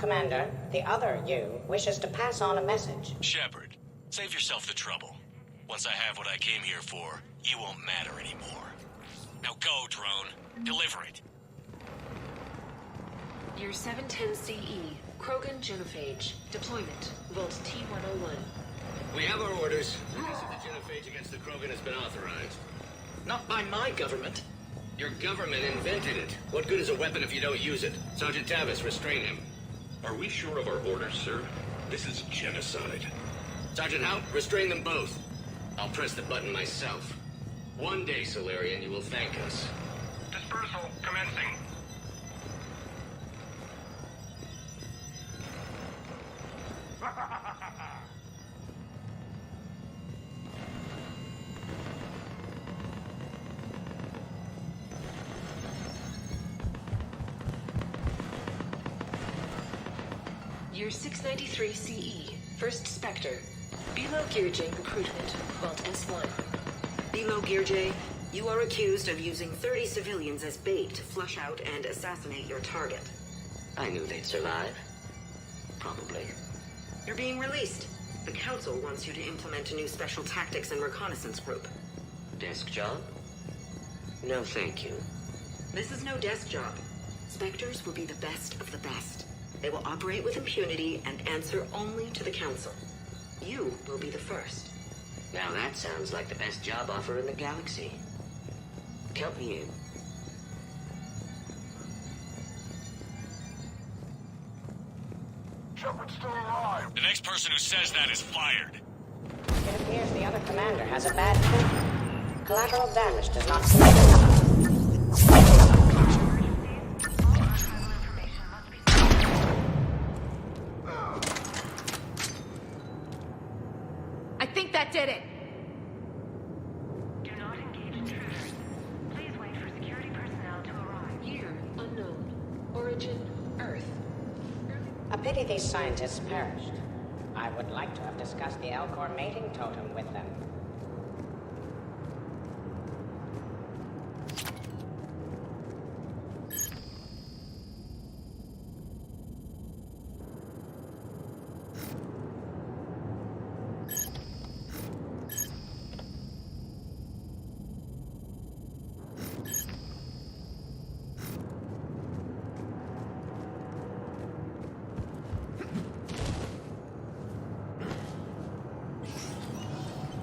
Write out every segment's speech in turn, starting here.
Commander, the other you wishes to pass on a message. Shepard, save yourself the trouble. Once I have what I came here for, you won't matter anymore. Now go, drone. Deliver it. Year 710 CE, Krogan Genophage. Deployment, Vault T-101. We have our orders. The use of the genophage against the Krogan has been authorized. Not by my government. Your government invented it. What good is a weapon if you don't use it? Sergeant Tavis, restrain him. Are we sure of our orders, sir? This is genocide. Sergeant Hout, restrain them both. I'll press the button myself. One day, Solarian, you will thank us. Dispersal commencing. Year 693 CE, First Spectre. Below Gearjay recruitment, Vault S1. Below Gearjay, you are accused of using 30 civilians as bait to flush out and assassinate your target. I knew they'd survive. Probably. You're being released. The Council wants you to implement a new special tactics and reconnaissance group. Desk job? No, thank you. This is no desk job. Spectres will be the best of the best. They will operate with impunity and answer only to the Council. You will be the first. Now that sounds like the best job offer in the galaxy. Count me in. Shepard's still alive. The next person who says that is fired. It appears the other commander has a bad temper. Collateral damage does not... I think that did it. Do not engage intruders. Please wait for security personnel to arrive. Year unknown. Origin Earth. A pity these scientists perished. I would like to have discussed the Elcor mating totem with them.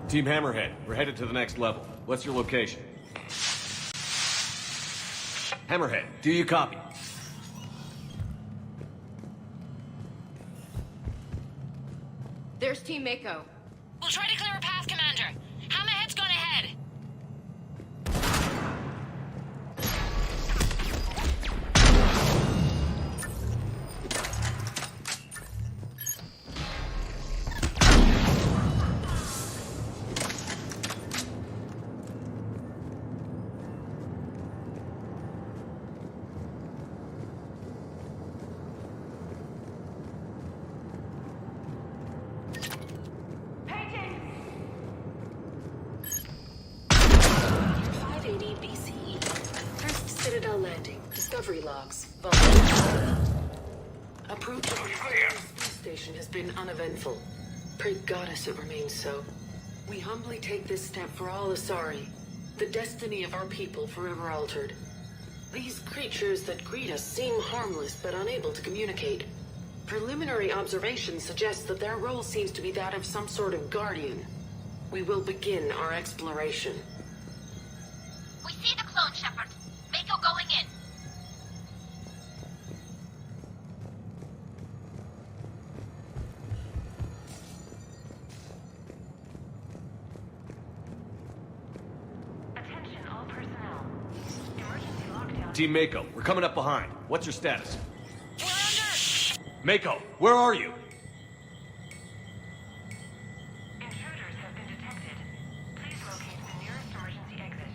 Team Hammerhead, we're headed to the next level. What's your location? Hammerhead, do you copy? There's Team Mako. We'll try to clear a path, Commander. Hammerhead's gone ahead. Landing. Discovery logs. Approach to the space station has been uneventful. Pray Goddess it remains so. We humbly take this step for all Asari, the destiny of our people forever altered. These creatures that greet us seem harmless but unable to communicate. Preliminary observations suggest that their role seems to be that of some sort of guardian. We will begin our exploration. We see the clone, Shepard. Mako going in. Attention all personnel. Emergency lockdown. Team Mako, we're coming up behind. What's your status? We're under! Mako, where are you? Intruders have been detected. Please locate the nearest emergency exit.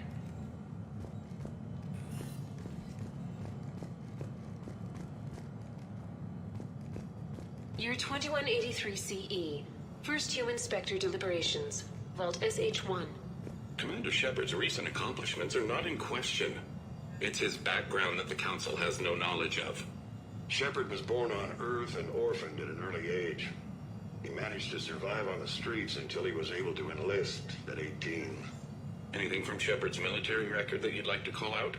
Year 2183 CE. First Human Spectre deliberations. Vault SH1. Commander Shepard's recent accomplishments are not in question. It's his background that the Council has no knowledge of. Shepard was born on Earth and orphaned at an early age. He managed to survive on the streets until he was able to enlist at 18. Anything from Shepard's military record that you'd like to call out?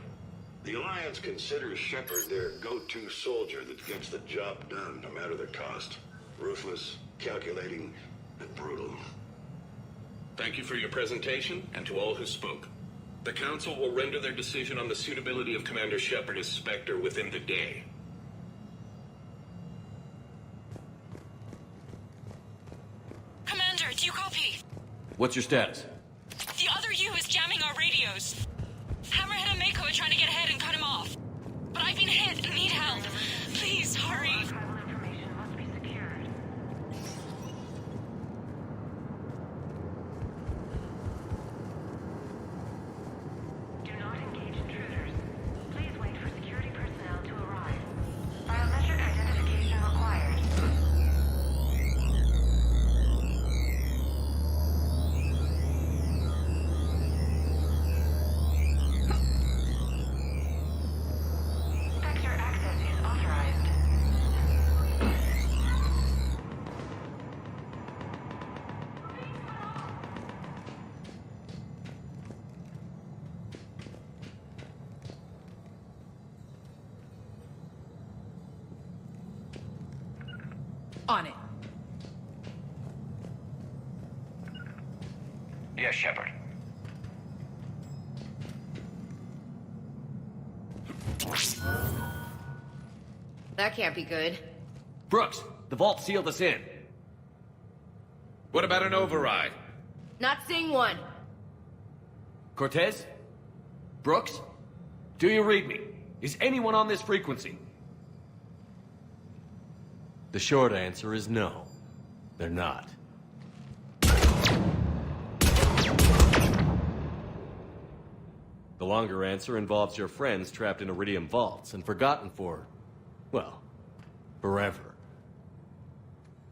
The Alliance considers Shepard their go-to soldier that gets the job done, no matter the cost. Ruthless, calculating, and brutal. Thank you for your presentation, and to all who spoke. The Council will render their decision on the suitability of Commander Shepard as Spectre within the day. Commander, do you copy? What's your status? The other U is jamming our radios. Hammerhead and Mako are trying to get ahead and cut him off. But I've been hit and need help. Please, hurry. Do not engage intruders. Please wait for security personnel to arrive. Biometric identification required. Spectre access is authorized. On it. Yes, Shepard. That can't be good. Brooks, the vault sealed us in. What about an override? Not seeing one. Cortez? Brooks? Do you read me? Is anyone on this frequency? The short answer is no. They're not. The longer answer involves your friends trapped in Iridium vaults and forgotten for, well, forever.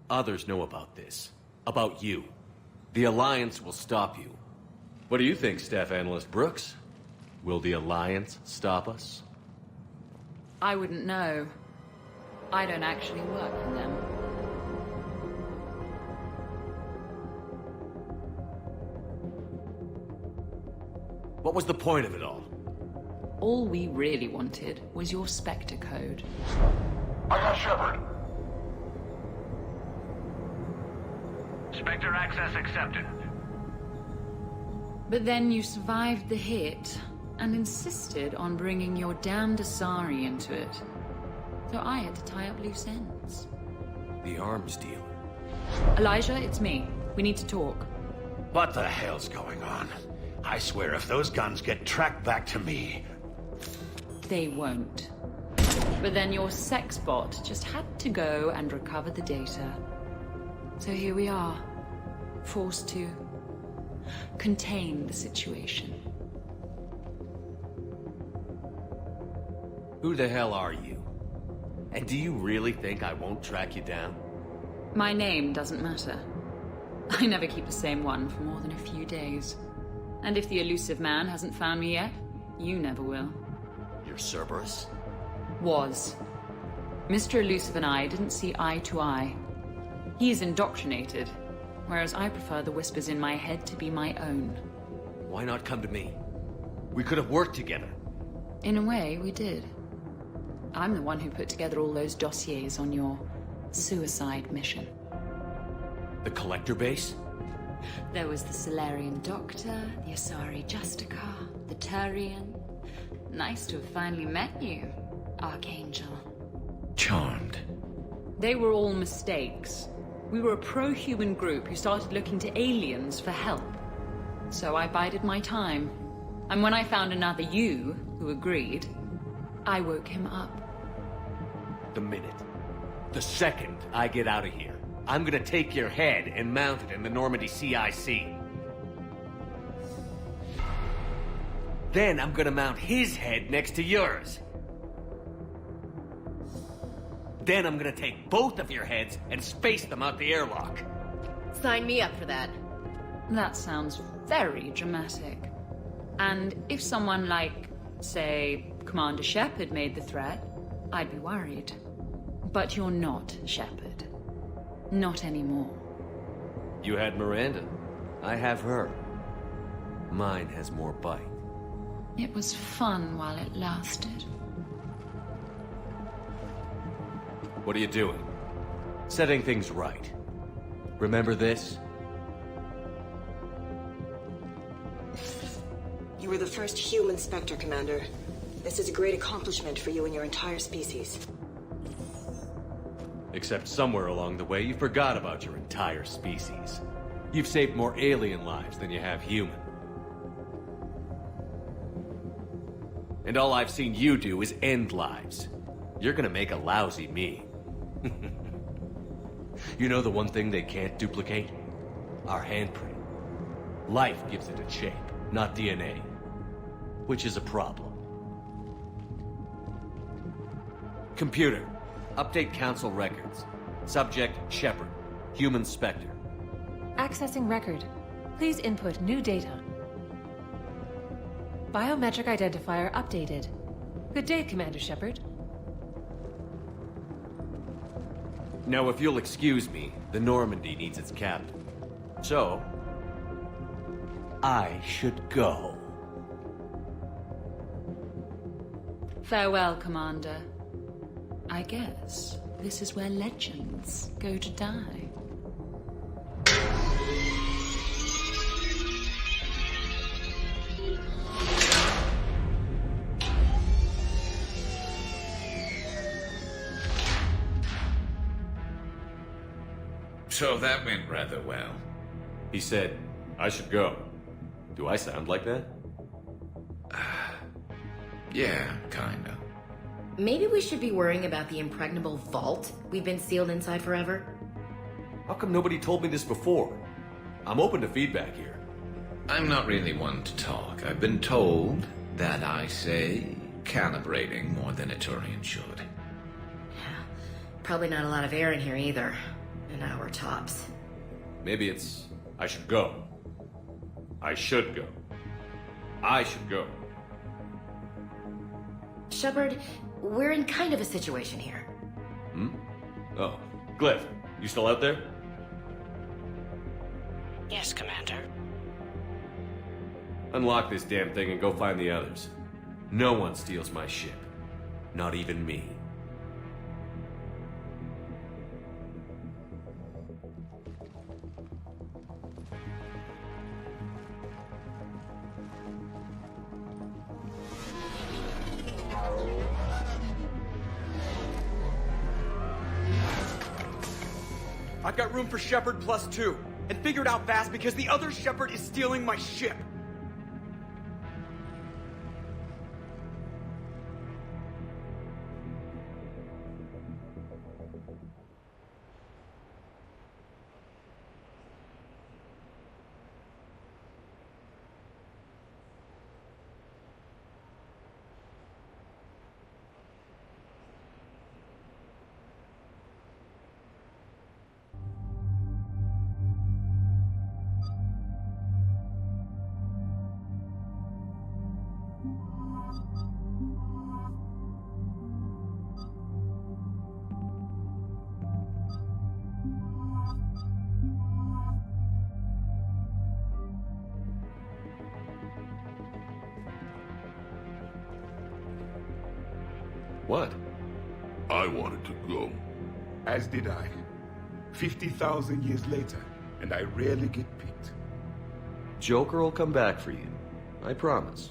Others know about this. About you. The Alliance will stop you. What do you think, Staff Analyst Brooks? Will the Alliance stop us? I wouldn't know. I don't actually work for them. What was the point of it all? All we really wanted was your Spectre code. I got Shepard. Spectre access accepted. But then you survived the hit and insisted on bringing your damned Asari into it. So I had to tie up loose ends. The arms dealer. Elijah, it's me. We need to talk. What the hell's going on? I swear if those guns get tracked back to me... They won't. But then your sex bot just had to go and recover the data. So here we are, forced to contain the situation. Who the hell are you? And do you really think I won't track you down? My name doesn't matter. I never keep the same one for more than a few days. And if the elusive man hasn't found me yet, you never will. You're Cerberus? Was. Mr. Elusive and I didn't see eye to eye. He's indoctrinated, whereas I prefer the whispers in my head to be my own. Why not come to me? We could have worked together. In a way, we did. I'm the one who put together all those dossiers on your suicide mission. The Collector base? There was the Solarian Doctor, the Asari Justicar, the Turian. Nice to have finally met you, Archangel. Charmed. They were all mistakes. We were a pro-human group who started looking to aliens for help. So I bided my time. And when I found another you who agreed, I woke him up. The minute, the second I get out of here, I'm gonna take your head and mount it in the Normandy CIC. Then I'm gonna mount his head next to yours. Then I'm gonna take both of your heads and space them out the airlock. Sign me up for that. That sounds very dramatic. And if someone like, say, Commander Shepard made the threat, I'd be worried. But you're not, Shepard. Not anymore. You had Miranda. I have her. Mine has more bite. It was fun while it lasted. What are you doing? Setting things right. Remember this? You were the first human Spectre, Commander. This is a great accomplishment for you and your entire species. Except somewhere along the way, you forgot about your entire species. You've saved more alien lives than you have human. And all I've seen you do is end lives. You're gonna make a lousy me. You know the one thing they can't duplicate? Our handprint. Life gives it a shape, not DNA. Which is a problem. Computer, update Council records. Subject, Shepard. Human Spectre. Accessing record. Please input new data. Biometric identifier updated. Good day, Commander Shepard. Now, if you'll excuse me, the Normandy needs its captain. So, I should go. Farewell, Commander. I guess this is where legends go to die. So that went rather well. He said, I should go. Do I sound like that? Yeah, kinda. Maybe we should be worrying about the impregnable vault we've been sealed inside forever? How come nobody told me this before? I'm open to feedback here. I'm not really one to talk. I've been told that I say calibrating more than a Turian should. Yeah, probably not a lot of air in here either. An hour tops. Maybe it's, I should go. I should go. I should go. Shepard, we're in kind of a situation here. Oh, Glyph, you still out there? Yes, Commander. Unlock this damn thing and go find the others. No one steals my ship. Not even me. I've got room for Shepard +2, and figured out fast because the other Shepard is stealing my ship. What? I wanted to go. As did I. 50,000 years later, and I rarely get picked. Joker will come back for you. I promise.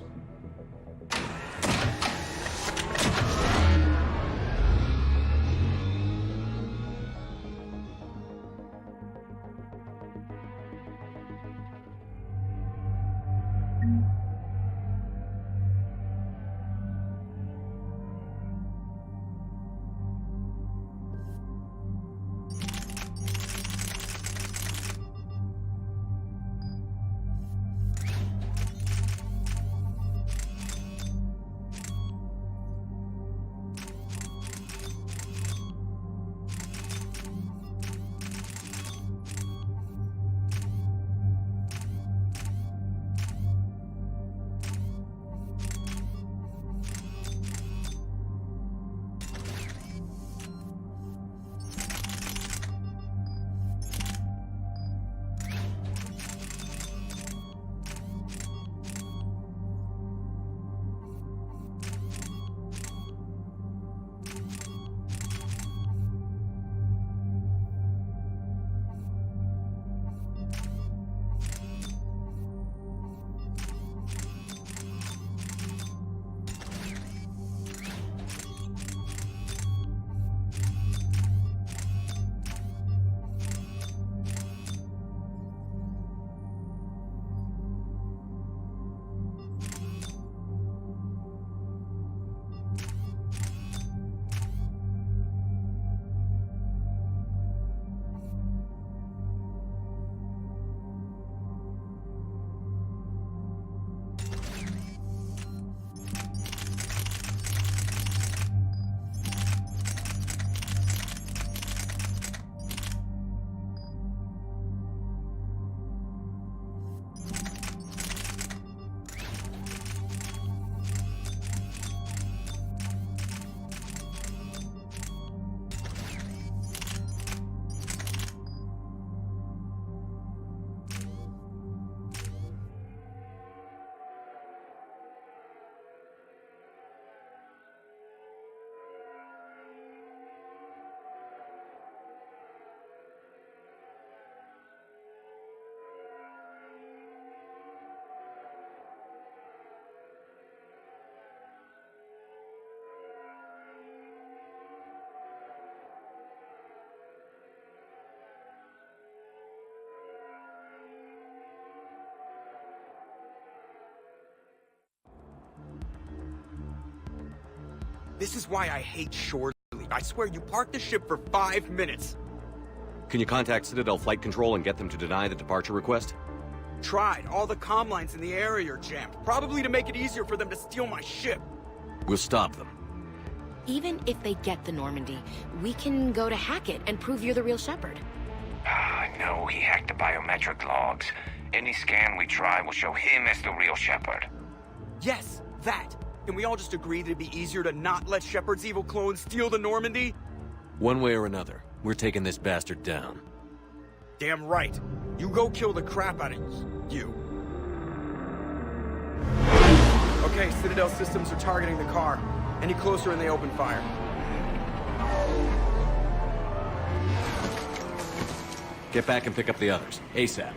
This is why I hate shore leave. I swear you parked the ship for 5 minutes. Can you contact Citadel Flight Control and get them to deny the departure request? Tried. All the comm lines in the area are jammed. Probably to make it easier for them to steal my ship. We'll stop them. Even if they get the Normandy, we can go to Hackett and prove you're the real Shepard. No, he hacked the biometric logs. Any scan we try will show him as the real Shepard. Yes, that. Can we all just agree that it'd be easier to not let Shepard's evil clone steal the Normandy? One way or another, we're taking this bastard down. Damn right. You go kill the crap out of you. Okay, Citadel systems are targeting the car. Any closer and they open fire. Get back and pick up the others, ASAP.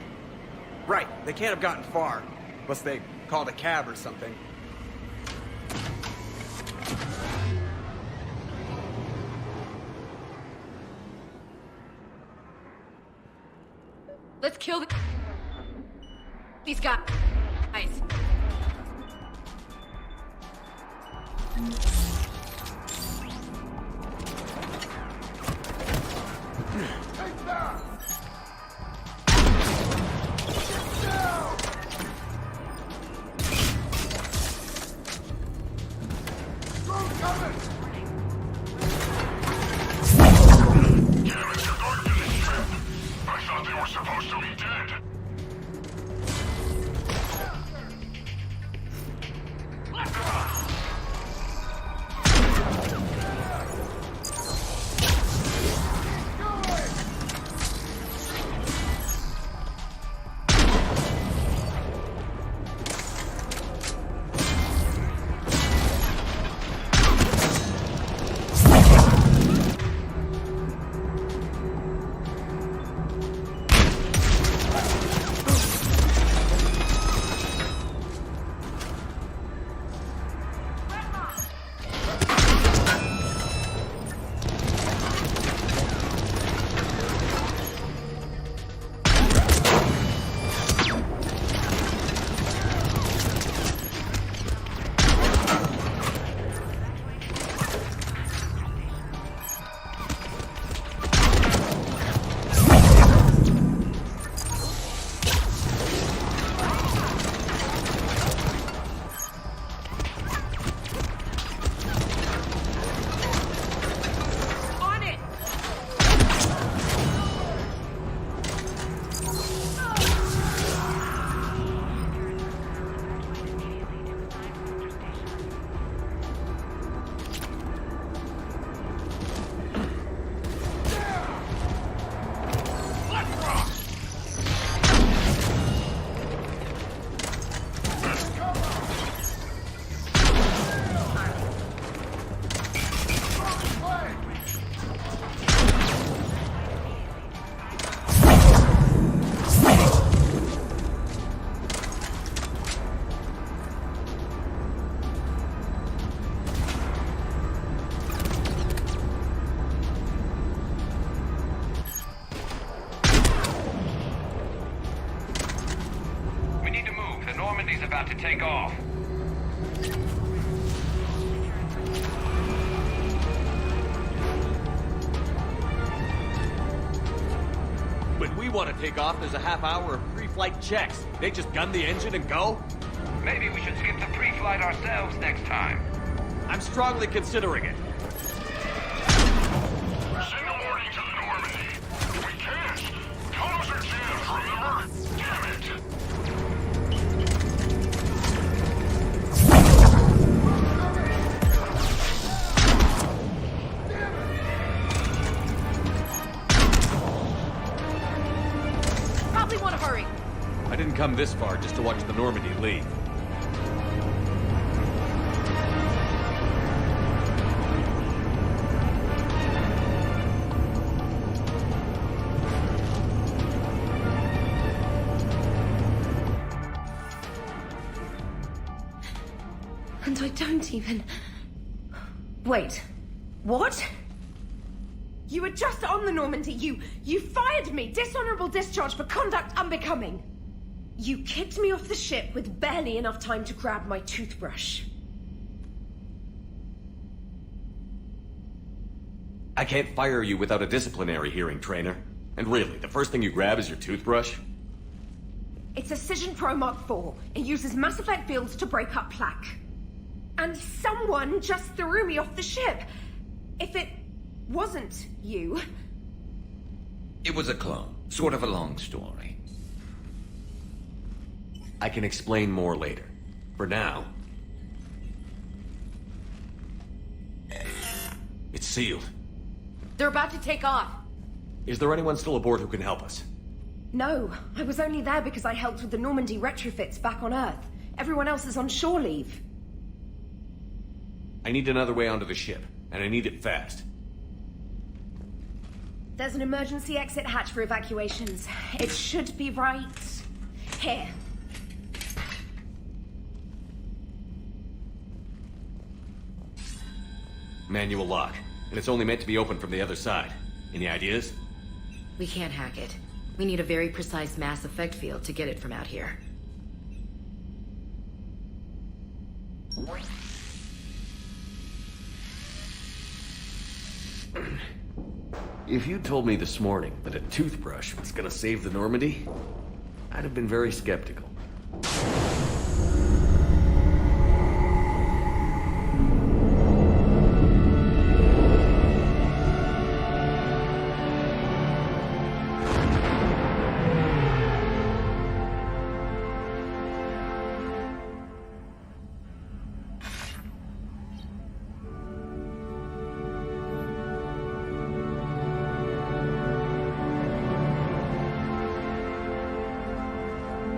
Right, they can't have gotten far. Unless they called a cab or something. Let's kill these guys. Take that! Supposed to be dead. Normandy's about to take off. When we want to take off, there's a half hour of pre-flight checks. They just gun the engine and go? Maybe we should skip the pre-flight ourselves next time. I'm strongly considering it. Send a warning to the Normandy. We can't. Tunnels are jammed, remember? Damn it. Probably want to hurry. I didn't come this far just to watch the Normandy leave. And I don't even... Wait. What? You were just on the Normandy. You fired me. Dishonorable discharge for conduct unbecoming. You kicked me off the ship with barely enough time to grab my toothbrush. I can't fire you without a disciplinary hearing, trainer. And really, the first thing you grab is your toothbrush? It's a Cision Pro Mark IV. It uses mass effect fields to break up plaque. And someone just threw me off the ship. If it wasn't you... It was a clone. Sort of a long story. I can explain more later. For now... It's sealed. They're about to take off. Is there anyone still aboard who can help us? No, I was only there because I helped with the Normandy retrofits back on Earth. Everyone else is on shore leave. I need another way onto the ship, and I need it fast. There's an emergency exit hatch for evacuations. It should be right here. Manual lock, and it's only meant to be opened from the other side. Any ideas? We can't hack it. We need a very precise mass effect field to get it from out here. If you told me this morning that a toothbrush was gonna save the Normandy, I'd have been very skeptical.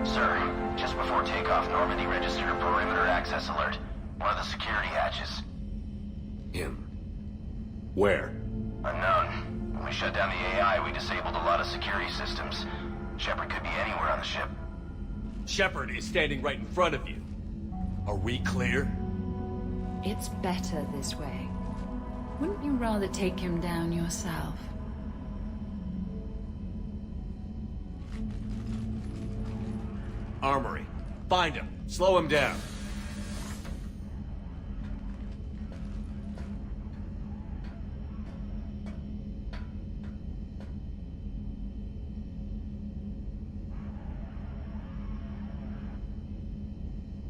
Sir, just before takeoff, Normandy registered a perimeter access alert. One of the security hatches. Him? Where? Unknown. When we shut down the AI, we disabled a lot of security systems. Shepard could be anywhere on the ship. Shepard is standing right in front of you. Are we clear? It's better this way. Wouldn't you rather take him down yourself? Armory. Find him. Slow him down.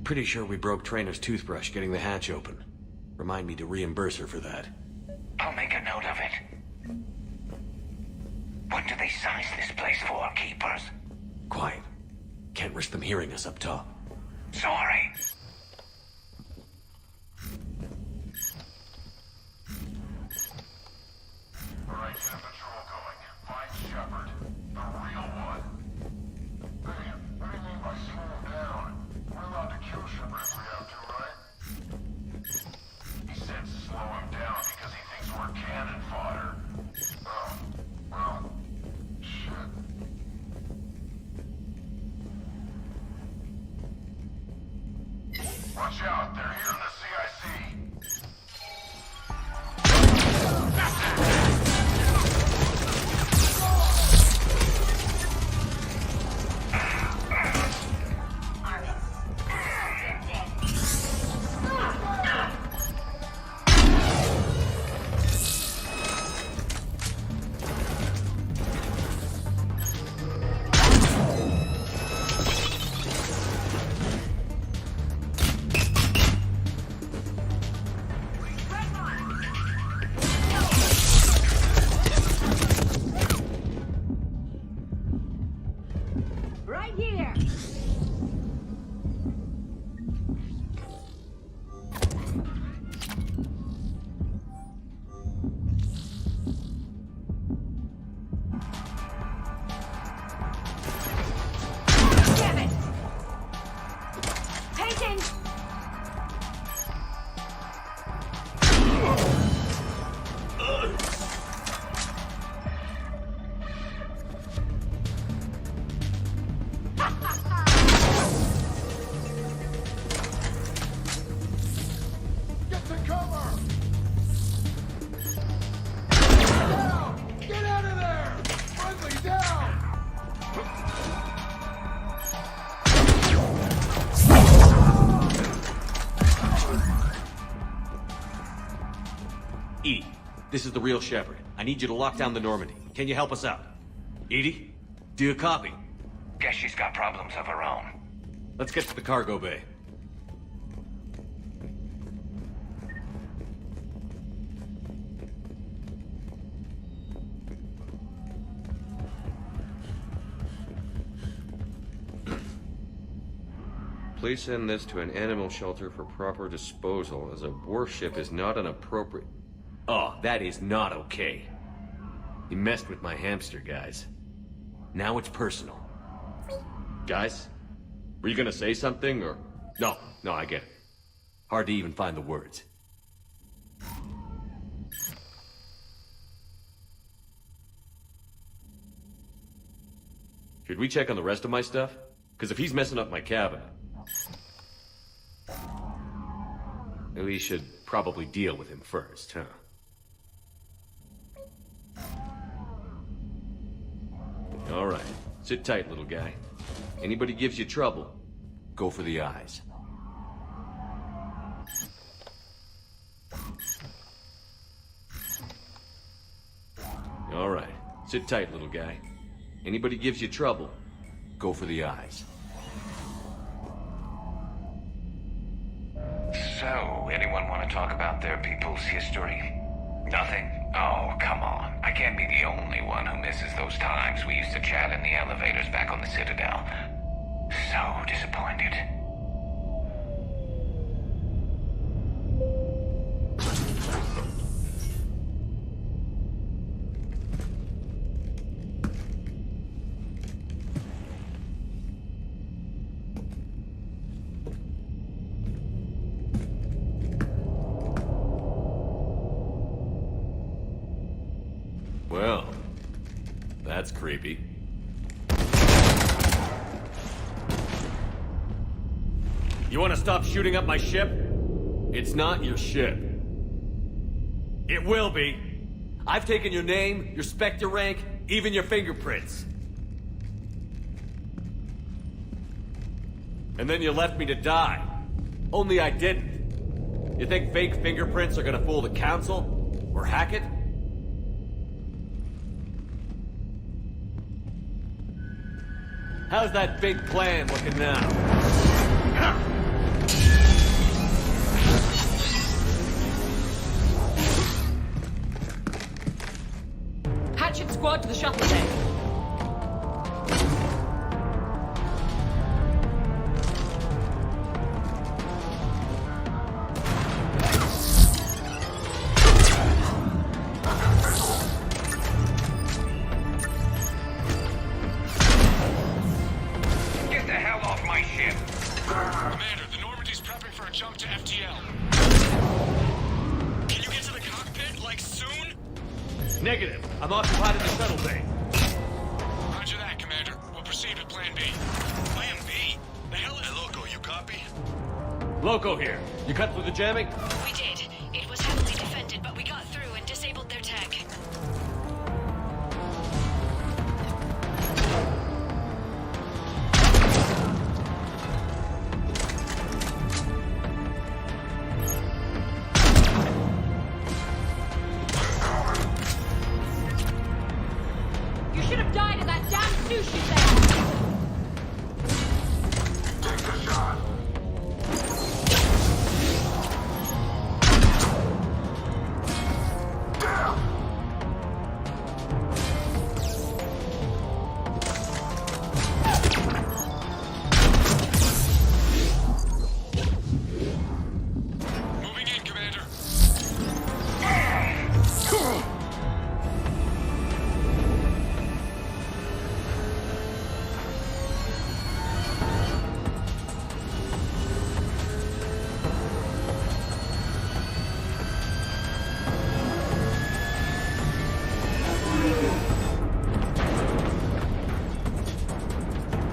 Pretty sure we broke Trainer's toothbrush getting the hatch open. Remind me to reimburse her for that. I'll make a note of it. What do they size this place for, Keepers? Quiet. Can't risk them hearing us up top. Sorry. Alright, get a patrol going. Find Shepard. The real one. Hey, what do you mean by slow him down? We're allowed to kill Shepard if we have to, right? He said slow him down because he thinks we're cannon fodder. Oh, well, shit. Watch out, they're here in the CIC. Right here. Damn it! Taken! This is the real Shepard. I need you to lock down the Normandy. Can you help us out? Edie? Do you copy? Guess she's got problems of her own. Let's get to the cargo bay. Please send this to an animal shelter for proper disposal, as a warship is not an appropriate... Oh, that is not okay. You messed with my hamster, guys. Now it's personal. Guys? Were you gonna say something, or... No, I get it. Hard to even find the words. Should we check on the rest of my stuff? Because if he's messing up my cabin... we should probably deal with him first, huh? All right. Sit tight, little guy. Anybody gives you trouble, go for the eyes. All right. Sit tight, little guy. Anybody gives you trouble, go for the eyes. So, anyone want to talk about their people's history? Nothing? Oh, come on. I can't be the only one who misses those times we used to chat in the elevators back on the Citadel. So disappointed. Well, that's creepy. You want to stop shooting up my ship? It's not your ship. It will be. I've taken your name, your Spectre rank, even your fingerprints. And then you left me to die. Only I didn't. You think fake fingerprints are gonna fool the Council? Or hack it? How's that big plan looking now? Hatchet squad to the shuttle bay. Get the hell off my ship! Commander, the Normandy's prepping for a jump to FTL. Can you get to the cockpit, like, soon? Negative. I'm occupied in the shuttle bay. Roger that, Commander. We'll proceed with Plan B. Plan B? The hell is... Hey, Loco, you copy? Loco here. You cut through the jamming? We did. It was heavily defended, but we got through and disabled their tech. You should have died in that damn sushi thing! Take the shot. Moving in, Commander.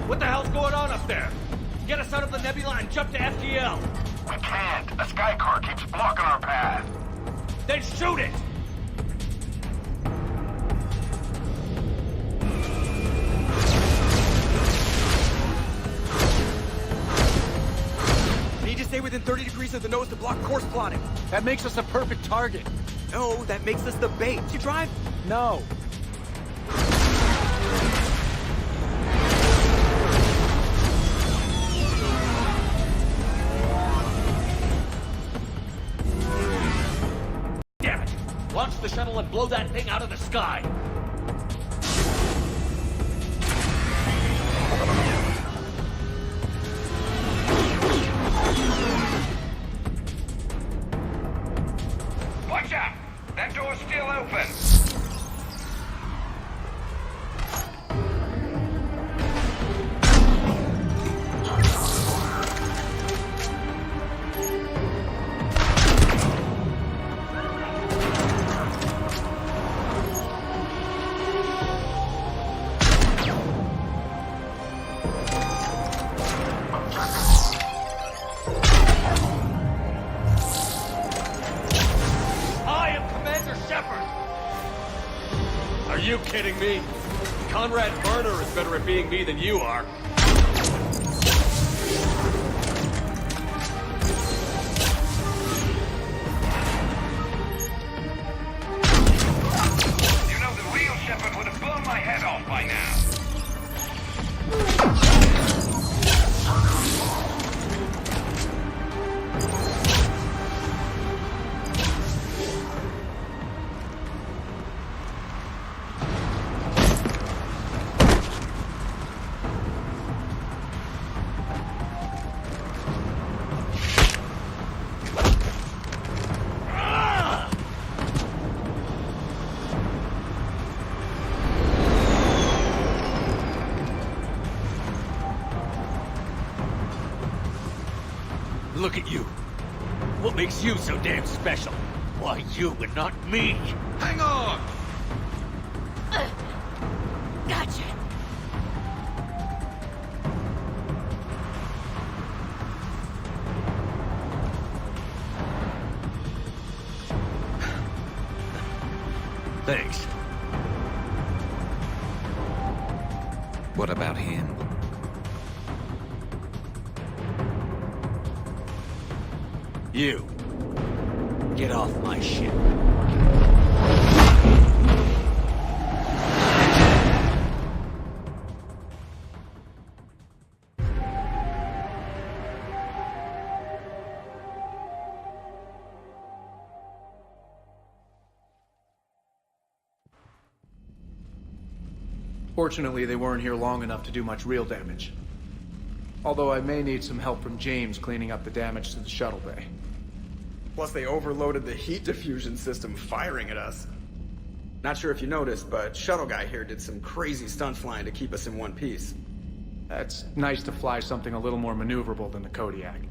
What the hell's going on up there? Get us out of the nebula and jump to FTL. We can't. A sky car keeps blocking our path. Then shoot it! Need to stay within 30 degrees of the nose to block course plotting. That makes us a perfect target. No, that makes us the bait. You drive? No. Damn it! Launch the shuttle and blow that thing out of the sky! Watch out! That door's still open! I am Commander Shepard! Are you kidding me? Conrad Burner is better at being me than you are. You know, the real Shepard would have blown my head off by now. Look at you. What makes you so damn special? Why you and not me? Hang on! Gotcha. Thanks. What about him? You. Get off my ship. Fortunately, they weren't here long enough to do much real damage. Although I may need some help from James cleaning up the damage to the shuttle bay. Plus, they overloaded the heat diffusion system firing at us. Not sure if you noticed, but Shuttle Guy here did some crazy stunt flying to keep us in one piece. That's nice to fly something a little more maneuverable than the Kodiak.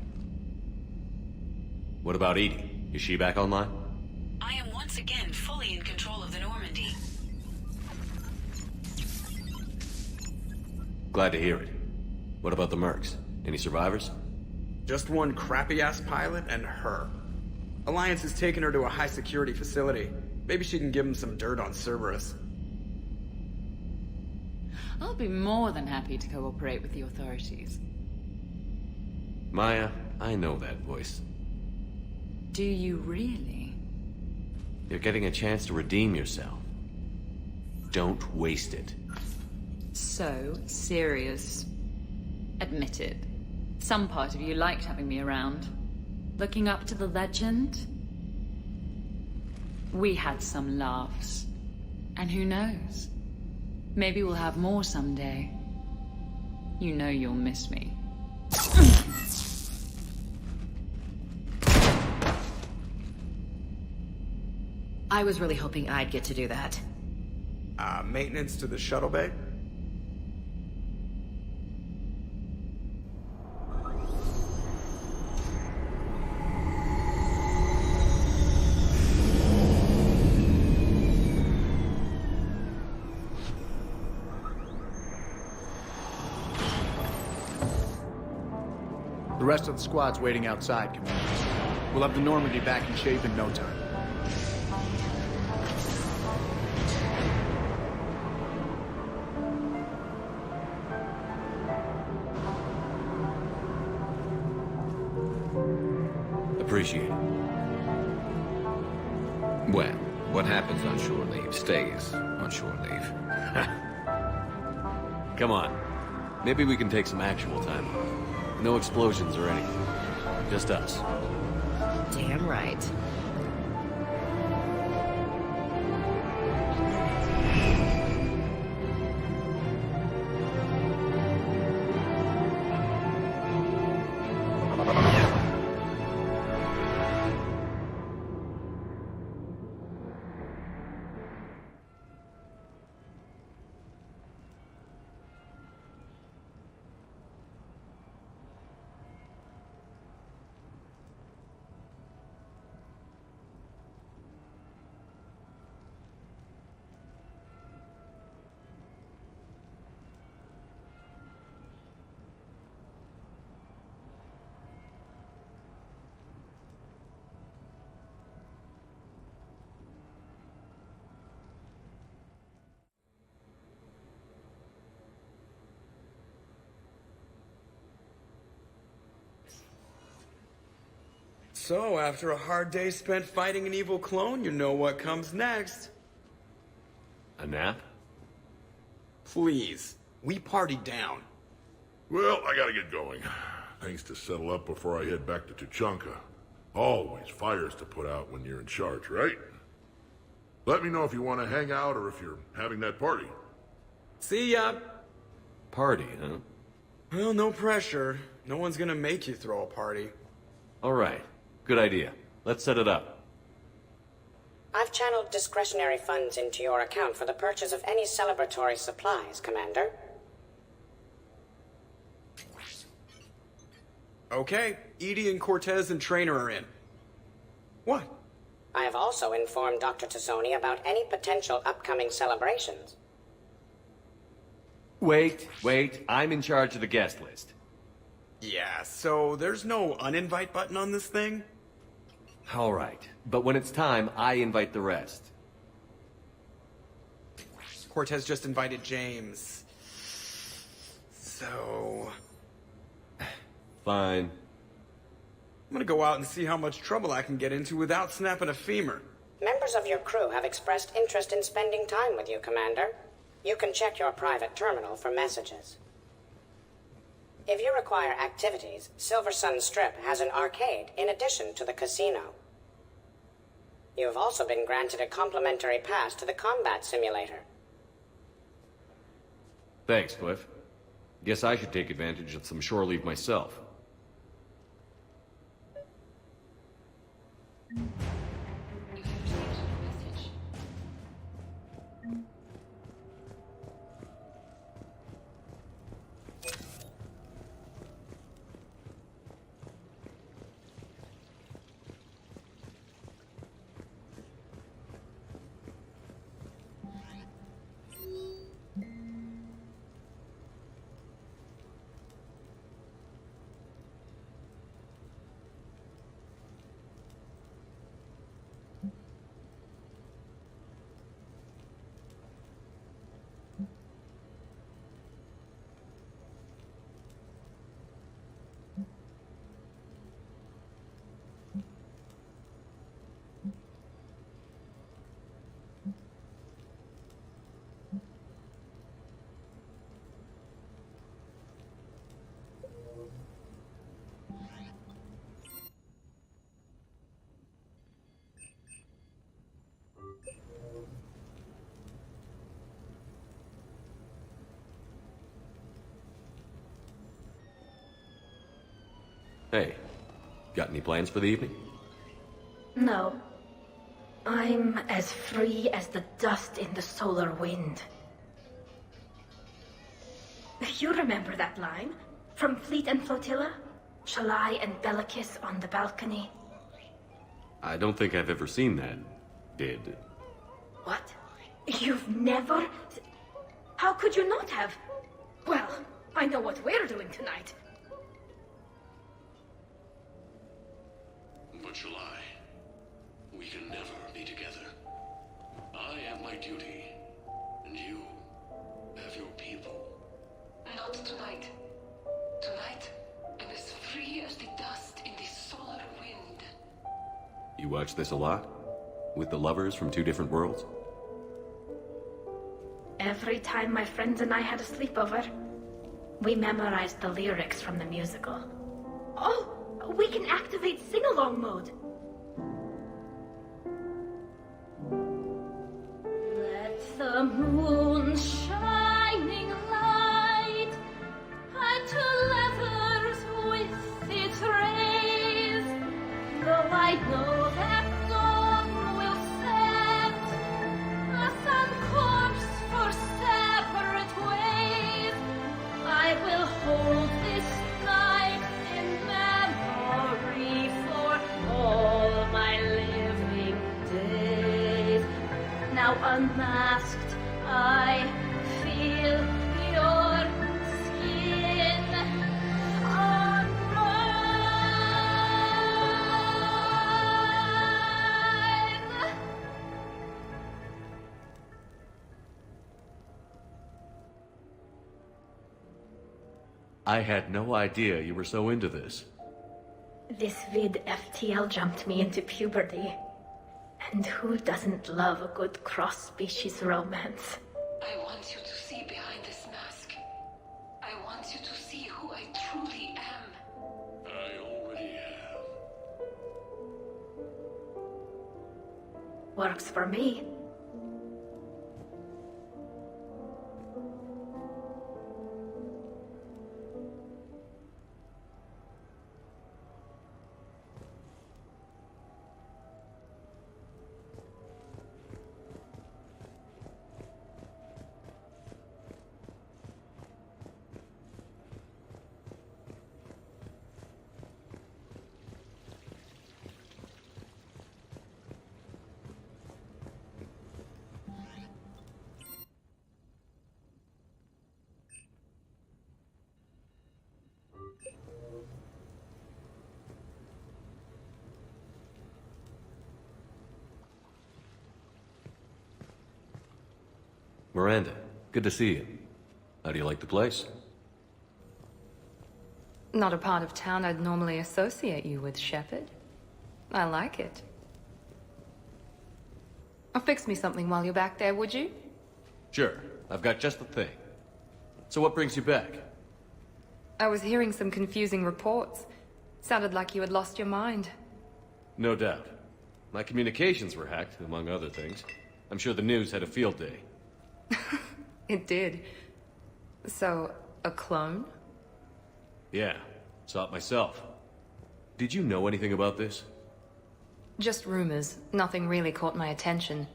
What about Edie? Is she back online? I am once again fully in control of the Normandy. Glad to hear it. What about the mercs? Any survivors? Just one crappy-ass pilot and her. Alliance has taken her to a high-security facility. Maybe she can give them some dirt on Cerberus. I'll be more than happy to cooperate with the authorities. Maya, I know that voice. Do you really? You're getting a chance to redeem yourself. Don't waste it. So serious. Admit it. Some part of you liked having me around. Looking up to the legend? We had some laughs. And who knows? Maybe we'll have more someday. You know you'll miss me. I was really hoping I'd get to do that. Maintenance to the shuttle bay? The rest of the squad's waiting outside, Commander. We'll have the Normandy back in shape in no time. Appreciate it. Well, what happens on shore leave stays on shore leave. Come on. Maybe we can take some actual time off. No explosions or anything. Just us. Damn right. So, after a hard day spent fighting an evil clone, you know what comes next. A nap? Please. We partied down. Well, I gotta get going. Things to settle up before I head back to Tuchanka. Always fires to put out when you're in charge, right? Let me know if you want to hang out or if you're having that party. See ya! Party, huh? Well, no pressure. No one's gonna make you throw a party. All right. Good idea. Let's set it up. I've channeled discretionary funds into your account for the purchase of any celebratory supplies, Commander. Okay, Edie and Cortez and Trainer are in. What? I have also informed Dr. Tazzoni about any potential upcoming celebrations. Wait. I'm in charge of the guest list. Yeah, so there's no uninvite button on this thing? All right. But when it's time, I invite the rest. Cortez just invited James. So... Fine. I'm gonna go out and see how much trouble I can get into without snapping a femur. Members of your crew have expressed interest in spending time with you, Commander. You can check your private terminal for messages. If you require activities, Silver Sun Strip has an arcade in addition to the casino. You have also been granted a complimentary pass to the combat simulator. Thanks, Cliff. Guess I should take advantage of some shore leave myself. Hey, got any plans for the evening? No. I'm as free as the dust in the solar wind. You remember that line? From Fleet and Flotilla? Shalai and Bellicus on the balcony? I don't think I've ever seen that. Did. What? You've never... How could you not have? Well, I know what we're doing tonight. But July, we can never be together. I have my duty, and you have your people. Not tonight. Tonight, I'm as free as the dust in the solar wind. You watch this a lot? With the lovers from two different worlds? Every time my friends and I had a sleepover, we memorized the lyrics from the musical. Oh, we can activate sing-along mode. Let the moon shining light add to letters with its rays. Though I know that dawn will set us on course for separate ways, I will hold this night in memory for all my living days. Now unmasked, I feel your skin on mine. I had no idea you were so into this. This vid FTL jumped me into puberty. And who doesn't love a good cross-species romance? I want you to see behind this mask. I want you to see who I truly am. I already have. Works for me. Miranda, good to see you. How do you like the place? Not a part of town I'd normally associate you with, Shepard. I like it. Fix me something while you're back there, would you? Sure, I've got just the thing. So what brings you back? I was hearing some confusing reports. Sounded like you had lost your mind. No doubt. My communications were hacked, among other things. I'm sure the news had a field day. It did. So, a clone? Yeah, saw it myself. Did you know anything about this? Just rumors. Nothing really caught my attention.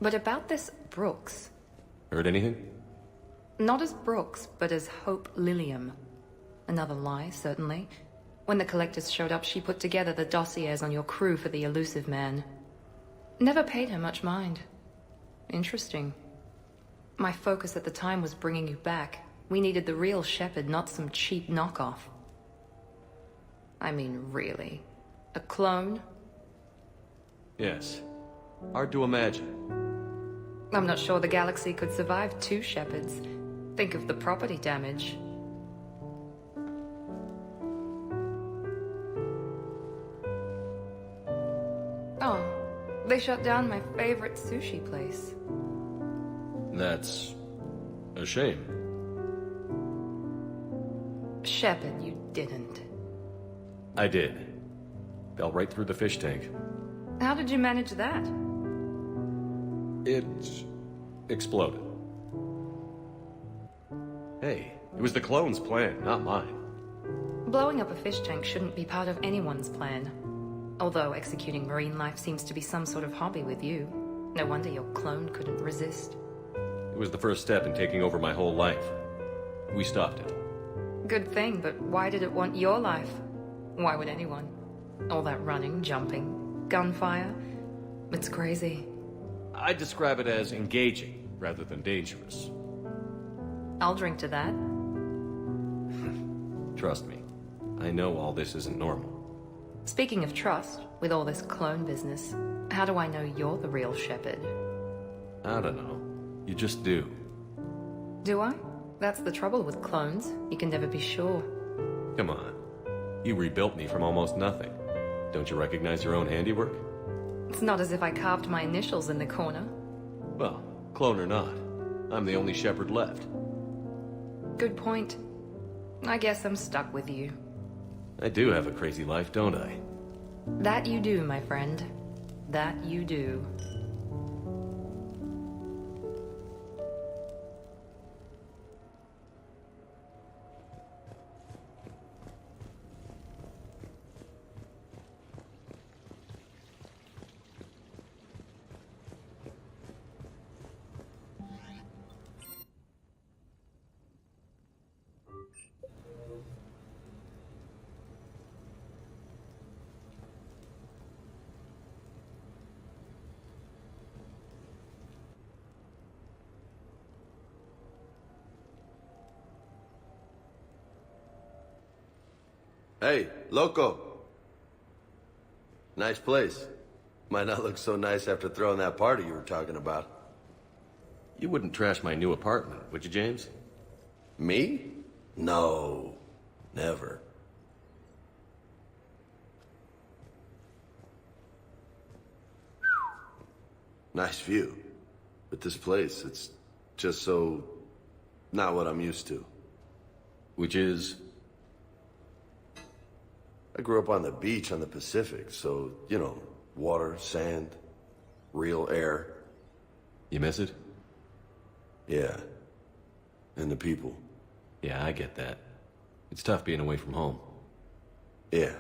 But about this Brooks. Heard anything? Not as Brooks, but as Hope Lilium. Another lie, certainly. When the collectors showed up, she put together the dossiers on your crew for the elusive man. Never paid her much mind. Interesting. My focus at the time was bringing you back. We needed the real Shepard, not some cheap knockoff. I mean, really. A clone? Yes. Hard to imagine. I'm not sure the galaxy could survive two Shepards. Think of the property damage. Oh, they shut down my favorite sushi place. That's a shame. Shepard, you didn't. I did. Fell right through the fish tank. How did you manage that? It exploded. Hey, it was the clone's plan, not mine. Blowing up a fish tank shouldn't be part of anyone's plan. Although executing marine life seems to be some sort of hobby with you. No wonder your clone couldn't resist. It was the first step in taking over my whole life. We stopped it. Good thing, but why did it want your life? Why would anyone? All that running, jumping, gunfire. It's crazy. I'd describe it as engaging, rather than dangerous. I'll drink to that. Trust me, I know all this isn't normal. Speaking of trust, with all this clone business, how do I know you're the real Shepard? I don't know. You just do. Do I? That's the trouble with clones. You can never be sure. Come on. You rebuilt me from almost nothing. Don't you recognize your own handiwork? It's not as if I carved my initials in the corner. Well, clone or not, I'm the only Shepard left. Good point. I guess I'm stuck with you. I do have a crazy life, don't I? That you do, my friend. That you do. Hey, loco. Nice place. Might not look so nice after throwing that party you were talking about. You wouldn't trash my new apartment, would you, James? Me? No. Never. Nice view. But this place, it's just so... not what I'm used to. Which is? I grew up on the beach on the Pacific, so, you know, water, sand, real air. You miss it? Yeah. And the people. Yeah, I get that. It's tough being away from home. Yeah.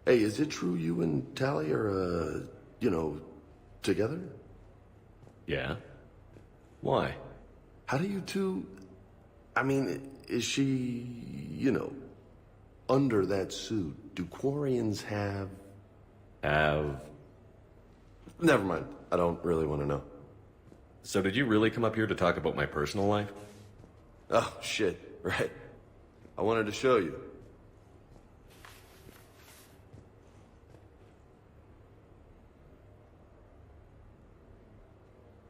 Hey, is it true you and Tally are, you know, together? Yeah? Why? How do you two... I mean, is she, you know, under that suit? Do Quarians have... Never mind. I don't really want to know. So did you really come up here to talk about my personal life? Oh, shit. Right. I wanted to show you.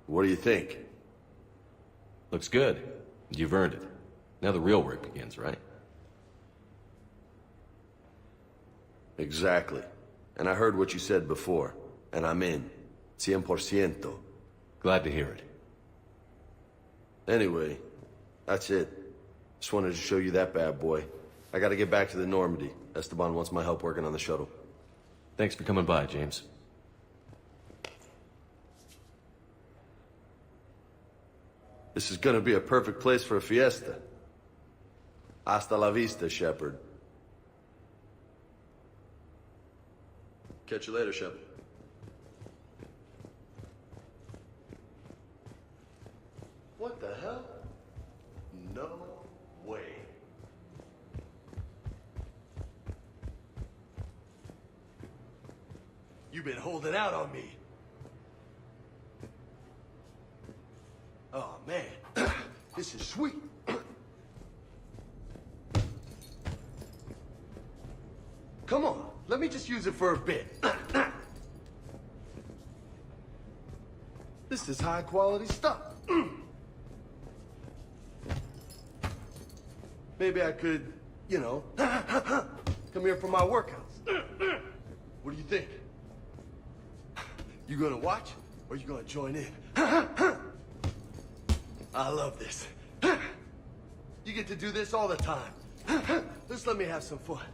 What do you think? Looks good. You've earned it. Now the real work begins, right? Exactly. And I heard what you said before, and I'm in. 100%. Glad to hear it. Anyway, that's it. Just wanted to show you that bad boy. I gotta get back to the Normandy. Esteban wants my help working on the shuttle. Thanks for coming by, James. This is gonna be a perfect place for a fiesta. Hasta la vista, Shepard. Catch you later, Shepard. What the hell? No way. You've been holding out on me. Oh, man. This is sweet. Come on, let me just use it for a bit. This is high quality stuff. Maybe I could, you know, come here for my workouts. What do you think? You gonna watch, or you gonna join in? I love this. You get to do this all the time. Just let me have some fun.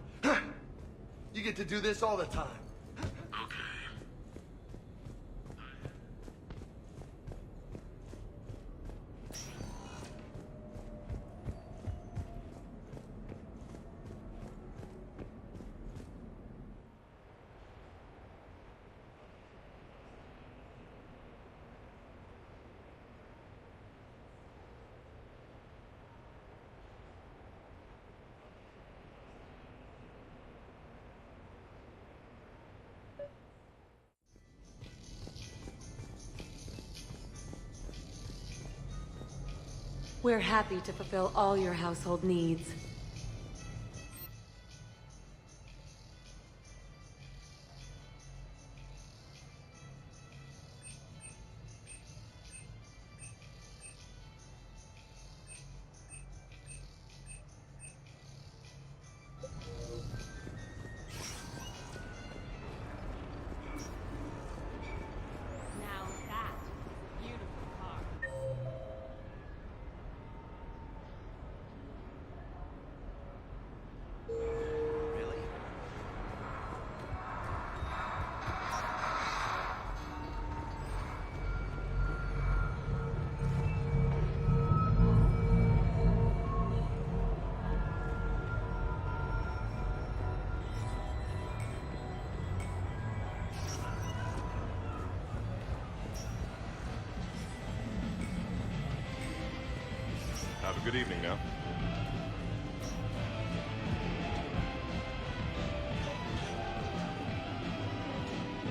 You get to do this all the time. We're happy to fulfill all your household needs. good evening now.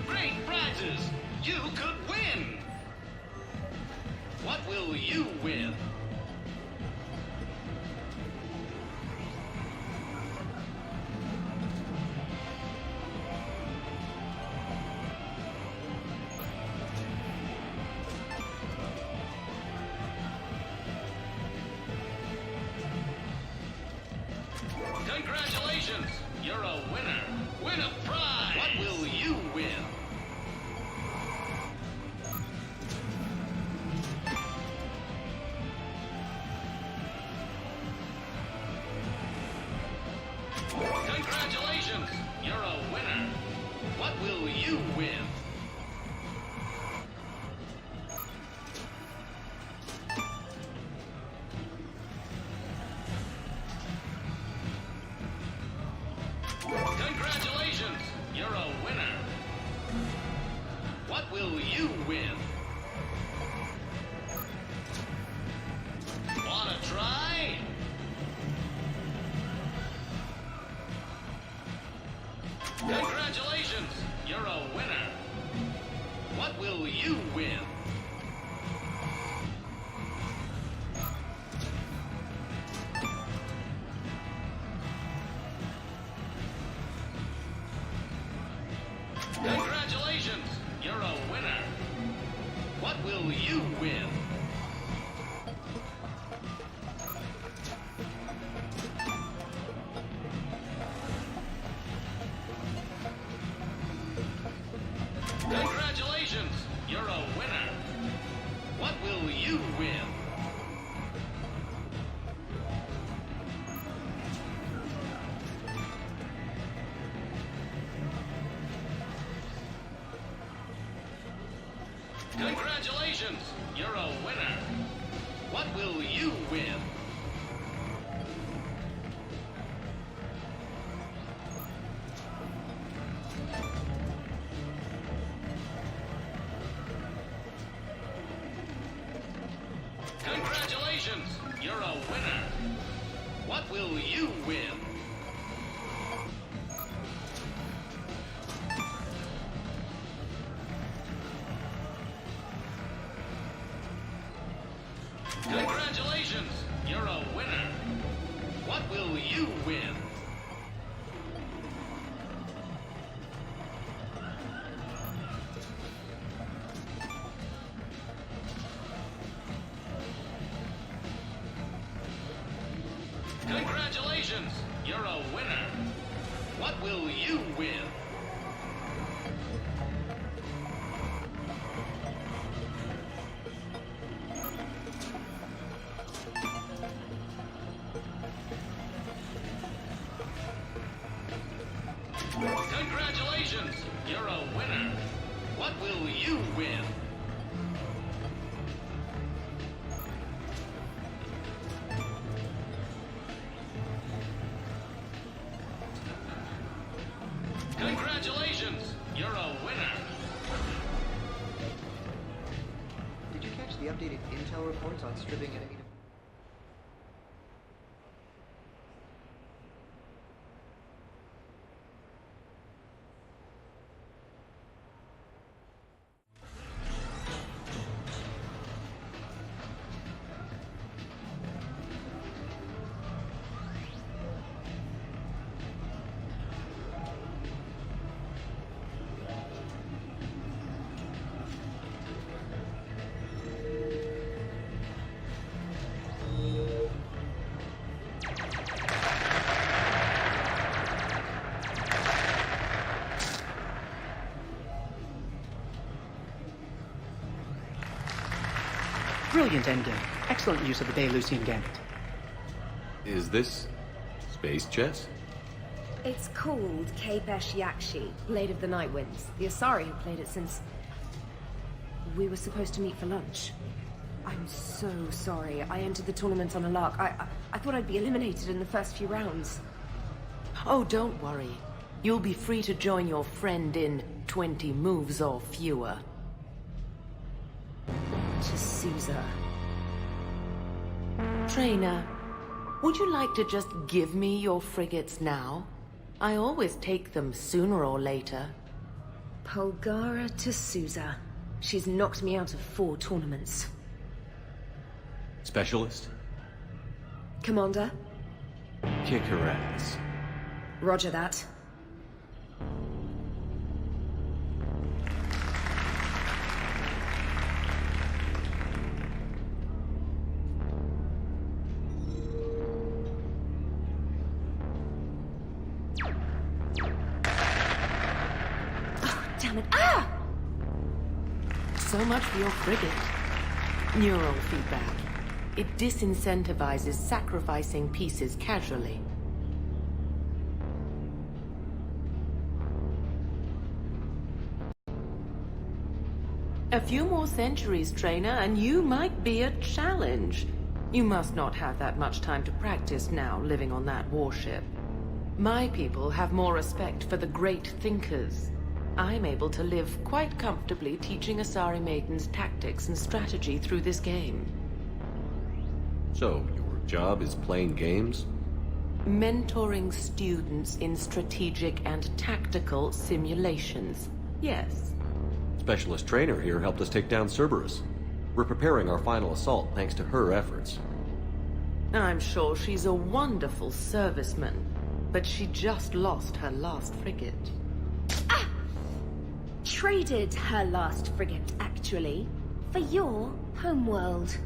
Great prizes! You could win! What will you win? Congratulations! You're a winner! Win a prize! What will you win? Congratulations! You're a winner! What will you win? Congratulations! You're a winner! What will you win? Wanna try? Congratulations! You're a winner! What will you win? Congratulations! You're a winner! What will you win? Congratulations! You're a winner! What will you win? Congratulations! You're a winner! What will you win? Congratulations! You're a winner! What will you win? Congratulations! You're a winner! What will you win? Congratulations! You're a winner! What will you win? Congratulations! You're a winner! What will you win? Congratulations! You're a winner! Did you catch the updated intel reports on stripping enemy? Brilliant endgame. Excellent use of the Bailusian Gambit. Is this space chess? It's called Kapesh Yakshi, Blade of the Night Winds. The Asari have played it since... we were supposed to meet for lunch. I'm so sorry. I entered the tournament on a lark. I thought I'd be eliminated in the first few rounds. Oh, don't worry. You'll be free to join your friend in 20 moves or fewer. To Caesar. Trainer, would you like to just give me your frigates now? I always take them sooner or later. Polgara to Sousa. She's knocked me out of 4 tournaments. Specialist? Commander? Kick her ass. Roger that. Damn it. Ah! So much for your frigate. Neural feedback. It disincentivizes sacrificing pieces casually. A few more centuries, Trainer, and you might be a challenge. You must not have that much time to practice now, living on that warship. My people have more respect for the great thinkers. I'm able to live quite comfortably teaching Asari maidens tactics and strategy through this game. So, your job is playing games? Mentoring students in strategic and tactical simulations. Yes. Specialist trainer here helped us take down Cerberus. We're preparing our final assault thanks to her efforts. I'm sure she's a wonderful serviceman, but she just lost her last frigate. Traded her last frigate, actually, for your homeworld.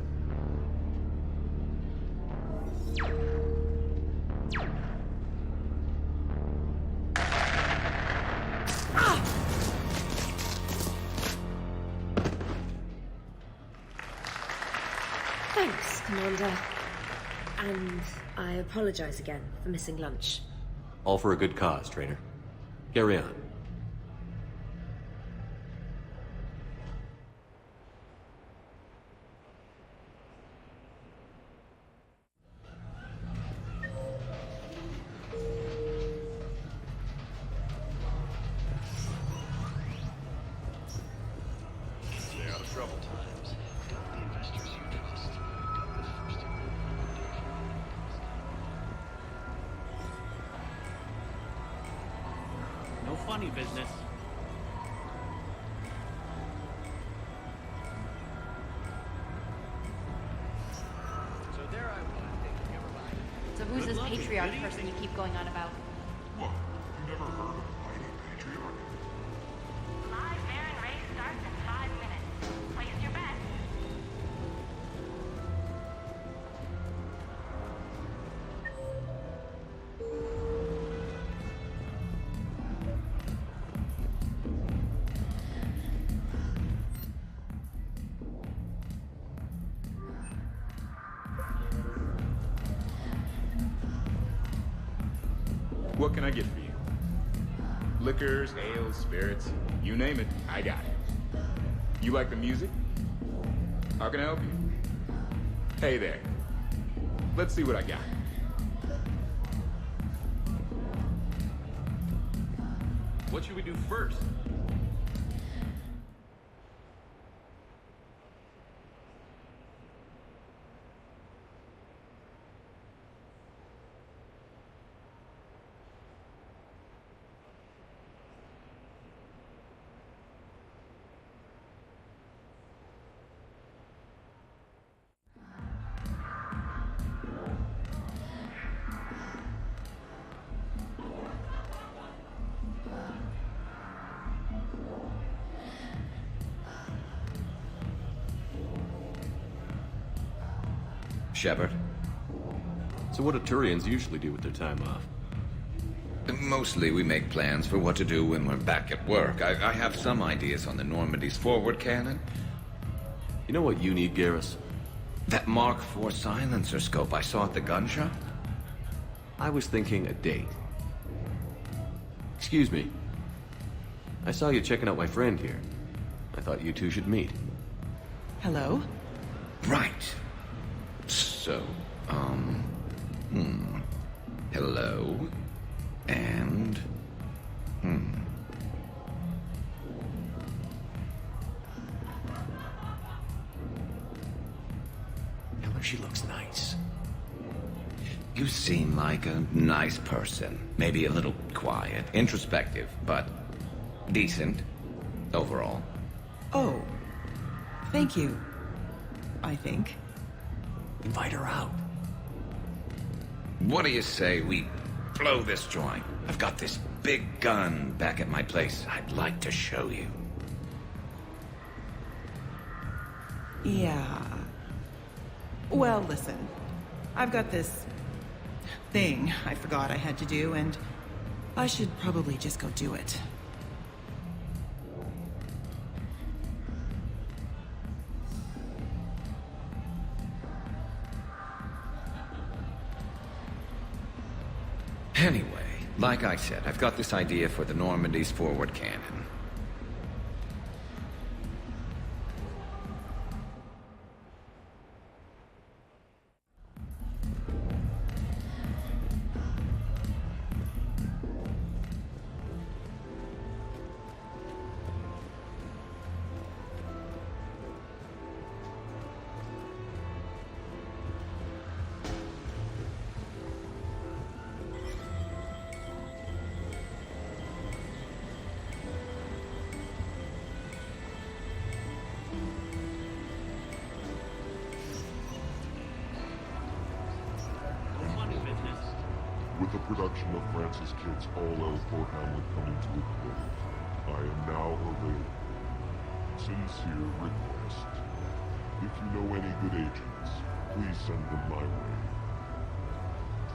Thanks, Commander. And I apologize again for missing lunch. All for a good cause, trainer. Carry on. Funny business. So there I was, thinking everybody. So who's this patriarch person you keep going on about? What? You never heard of a mighty patriarch? Live Baron race starts in 5 minutes. Place your bet. What can I get for you? Liquors, ales, spirits, you name it, I got it. You like the music? How can I help you? Hey there. Let's see what I got. What should we do first? Shepard? So what do Turians usually do with their time off? Mostly we make plans for what to do when we're back at work. I have some ideas on the Normandy's forward cannon. You know what you need, Garrus? That Mark IV silencer scope I saw at the gun shop? I was thinking a date. Excuse me. I saw you checking out my friend here. I thought you two should meet. Hello? Right. So, hello, and, Tell her she looks nice. You seem like a nice person. Maybe a little quiet, introspective, but decent overall. Oh. Thank you. I think. Invite her out. What do you say we blow this joint? I've got this big gun back at my place I'd like to show you. Yeah. Well, listen. I've got this thing I forgot I had to do, and I should probably just go do it. Anyway, like I said, I've got this idea for the Normandy's forward cannon. With the production of Francis Kidd's All-L for Hamlet coming to a close, I am now available. Sincere request. If you know any good agents, please send them my way.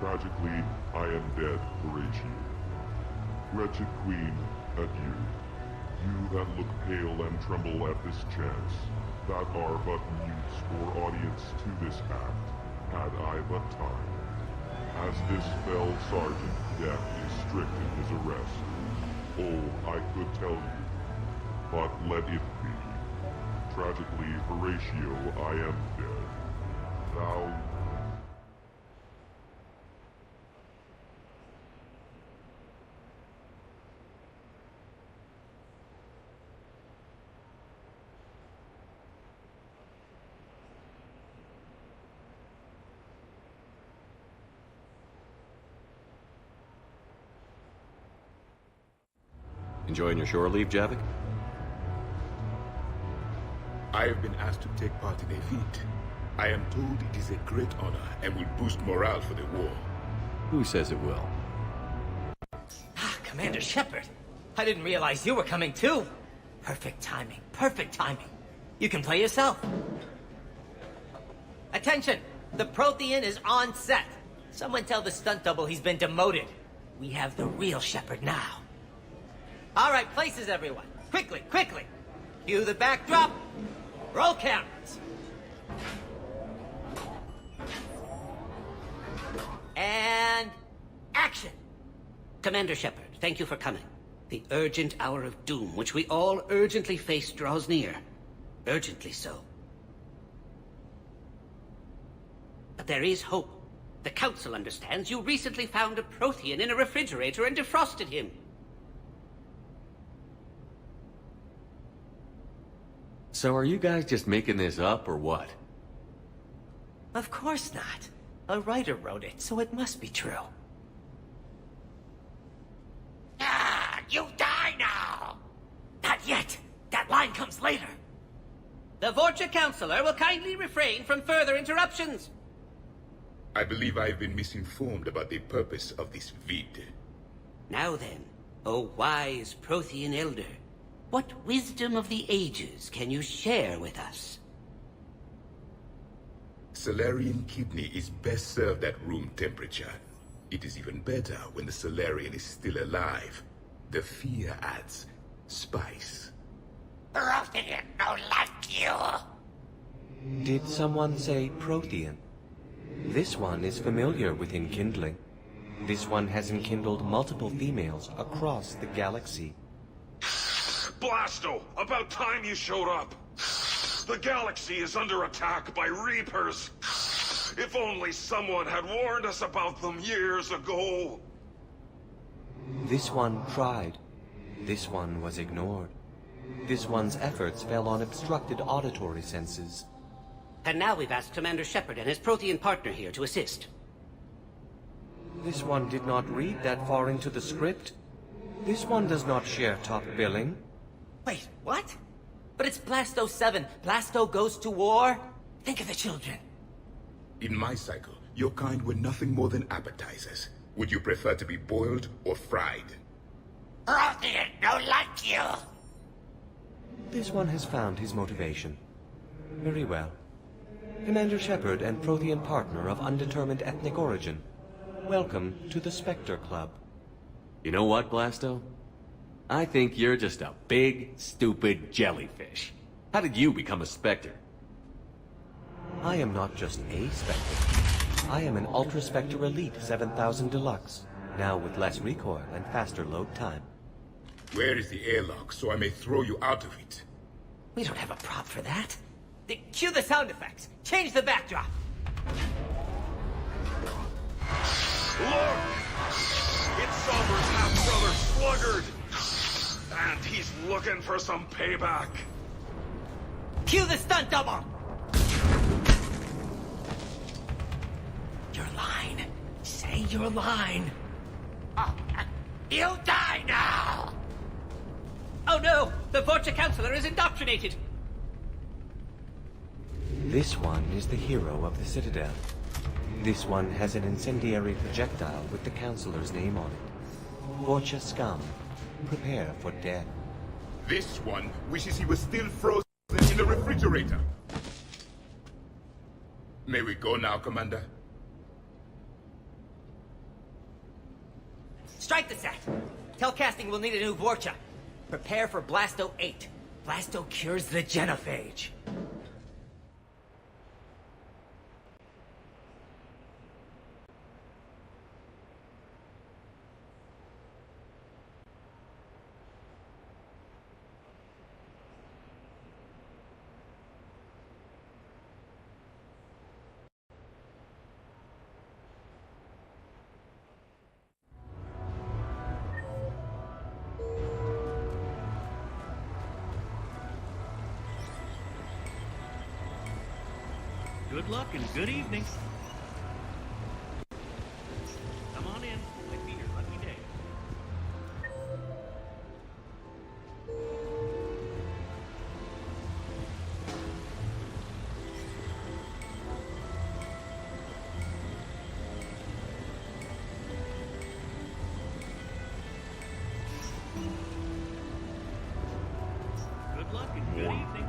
Tragically, I am dead, Horatio. Wretched Queen, adieu. You that look pale and tremble at this chance, that are but mutes or audience to this act, had I but time. As this fell sergeant, death is strict in his arrest. Oh, I could tell you, but let it be. Tragically, Horatio, I am dead. Thou... Enjoying your shore leave, Javik? I have been asked to take part in a feat. I am told it is a great honor and will boost morale for the war. Who says it will? Commander Shepard! I didn't realize you were coming too! Perfect timing, perfect timing. You can play yourself. Attention! The Prothean is on set. Someone tell the stunt double he's been demoted. We have the real Shepard now. All right, places, everyone. Quickly, quickly. Cue the backdrop. Roll cameras. And action. Commander Shepard, thank you for coming. The urgent hour of doom, which we all urgently face, draws near. Urgently so. But there is hope. The Council understands you recently found a Prothean in a refrigerator and defrosted him. So are you guys just making this up, or what? Of course not. A writer wrote it, so it must be true. Ah, you die now! Not yet. That line comes later. The Vorcha Counselor will kindly refrain from further interruptions. I believe I have been misinformed about the purpose of this vid. Now then, O wise Prothean Elder, what wisdom of the ages can you share with us? Salarian kidney is best served at room temperature. It is even better when the Salarian is still alive. The fear adds spice. Prothean no like you. Did someone say Prothean? This one is familiar with enkindling. This one has enkindled multiple females across the galaxy. Blasto! About time you showed up! The galaxy is under attack by Reapers! If only someone had warned us about them years ago! This one tried. This one was ignored. This one's efforts fell on obstructed auditory senses. And now we've asked Commander Shepard and his Prothean partner here to assist. This one did not read that far into the script. This one does not share top billing. Wait, what? But it's Blasto 7. Blasto goes to war. Think of the children. In my cycle, your kind were nothing more than appetizers. Would you prefer to be boiled or fried? Prothean don't like you. This one has found his motivation. Very well. Commander Shepard and Prothean partner of undetermined ethnic origin. Welcome to the Spectre Club. You know what, Blasto? I think you're just a big, stupid jellyfish. How did you become a Spectre? I am not just a Spectre. I am an Ultra Spectre Elite 7000 Deluxe, now with less recoil and faster load time. Where is the airlock so I may throw you out of it? We don't have a prop for that. Cue the sound effects. Change the backdrop. Look! It's Somber's half-brother, Sluggard! And he's looking for some payback. Cue the stunt double! Your line. Say your line. You'll die now! Oh no! The Vorcha Counselor is indoctrinated! This one is the hero of the Citadel. This one has an incendiary projectile with the Counselor's name on it. Vorcha scum. Prepare for death. This one wishes he was still frozen in the refrigerator. May we go now, Commander? Strike the set! Telcasting will need a new Vorcha. Prepare for Blasto 8. Blasto cures the genophage. Good luck and good evening. Come on in. Might be your lucky day. Good luck and good evening.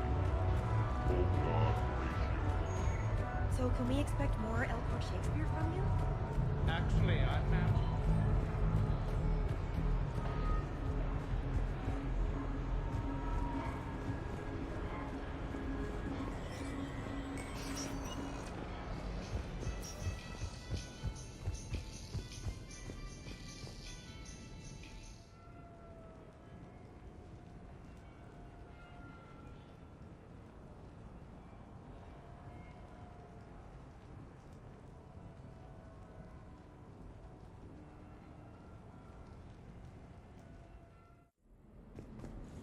So can we expect more Elcor Shakespeare from you? Actually, I'm not.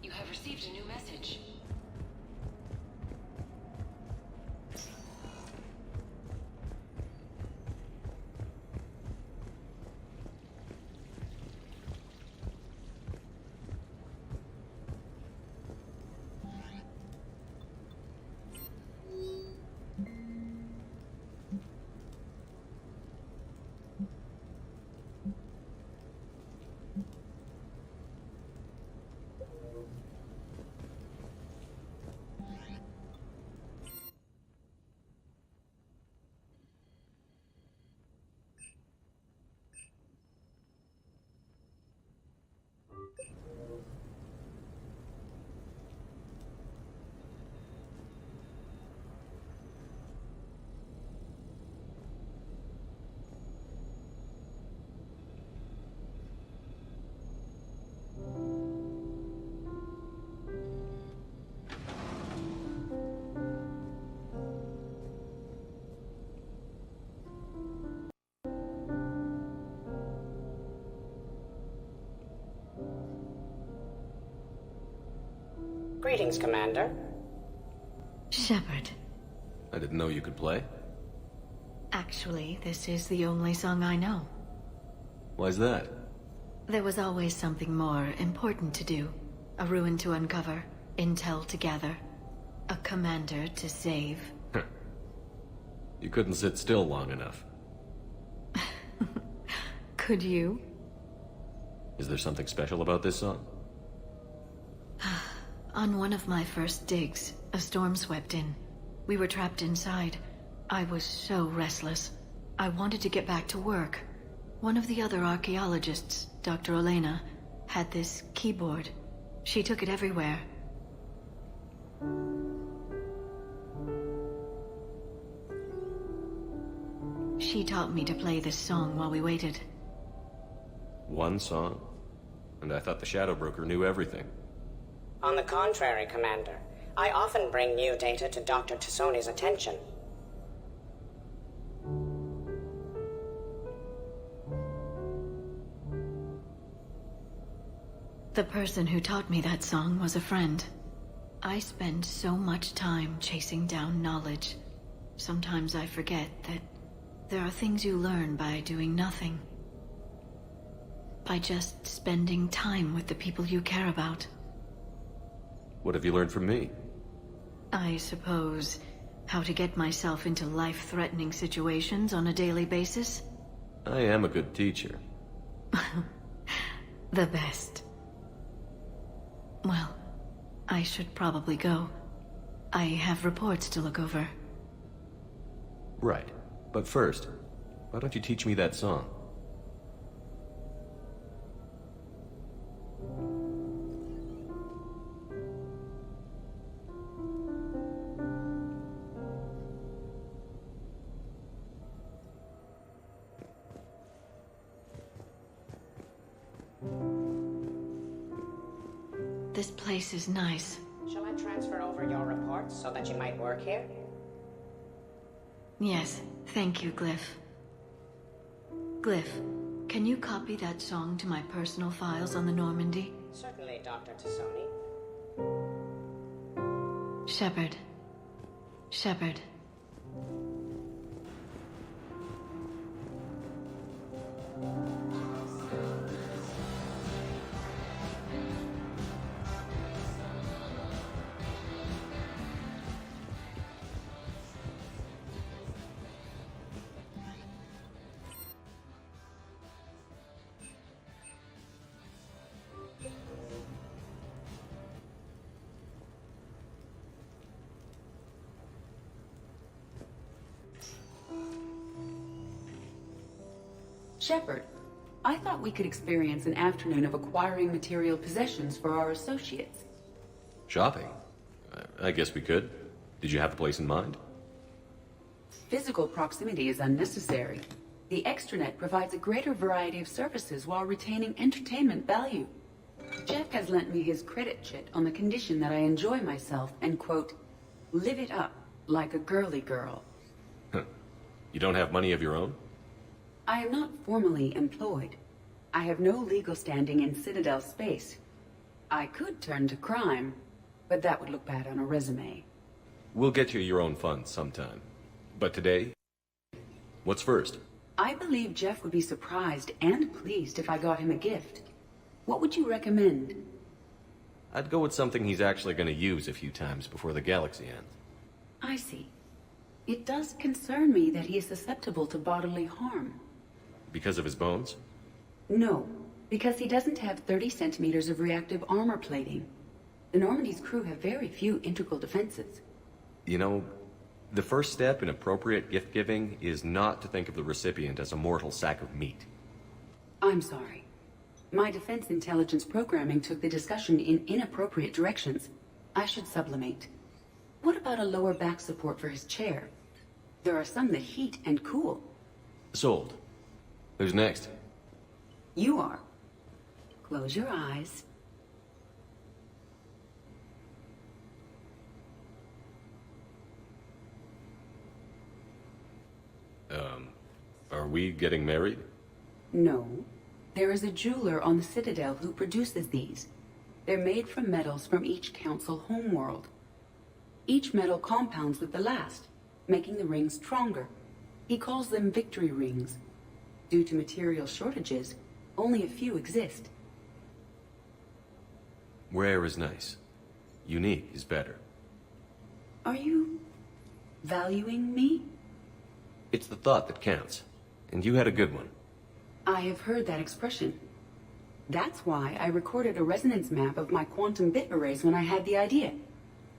You have received a new message. Greetings, Commander. Shepard. I didn't know you could play. Actually, this is the only song I know. Why's that? There was always something more important to do. A ruin to uncover, intel to gather, a commander to save. You couldn't sit still long enough. Could you? Is there something special about this song? On one of my first digs, a storm swept in. We were trapped inside. I was so restless. I wanted to get back to work. One of the other archaeologists, Dr. Elena, had this keyboard. She took it everywhere. She taught me to play this song while we waited. One song? And I thought the Shadow Broker knew everything. On the contrary, Commander. I often bring new data to Dr. Tassoni's attention. The person who taught me that song was a friend. I spend so much time chasing down knowledge. Sometimes I forget that there are things you learn by doing nothing. By just spending time with the people you care about. What have you learned from me? I suppose how to get myself into life-threatening situations on a daily basis. I am a good teacher. The best. Well, I should probably go. I have reports to look over. Right. But first, why don't you teach me that song? This place is nice. Shall I transfer over your reports so that you might work here? Yes, thank you, Glyph. Glyph, can you copy that song to my personal files on the Normandy? Certainly, Dr. Tassoni. Shepard. Shepard. Shepard, I thought we could experience an afternoon of acquiring material possessions for our associates. Shopping? I guess we could. Did you have a place in mind? Physical proximity is unnecessary. The extranet provides a greater variety of services while retaining entertainment value. Jeff has lent me his credit chit on the condition that I enjoy myself and, quote, live it up like a girly girl. You don't have money of your own? I am not formally employed. I have no legal standing in Citadel space. I could turn to crime, but that would look bad on a resume. We'll get you your own funds sometime. But today, what's first? I believe Jeff would be surprised and pleased if I got him a gift. What would you recommend? I'd go with something he's actually going to use a few times before the galaxy ends. I see. It does concern me that he is susceptible to bodily harm. Because of his bones? No, because he doesn't have 30 centimeters of reactive armor plating. The Normandy's crew have very few integral defenses. You know, the first step in appropriate gift-giving is not to think of the recipient as a mortal sack of meat. I'm sorry. My defense intelligence programming took the discussion in inappropriate directions. I should sublimate. What about a lower back support for his chair? There are some that heat and cool. Sold. Who's next? You are. Close your eyes. Are we getting married? No. There is a jeweler on the Citadel who produces these. They're made from metals from each council homeworld. Each metal compounds with the last, making the rings stronger. He calls them victory rings. Due to material shortages, Only a few exist. Rare is nice. Unique is better. Are you valuing me? It's the thought that counts. And you had a good one. I have heard that expression. That's why I recorded a resonance map of my quantum bit arrays when I had the idea.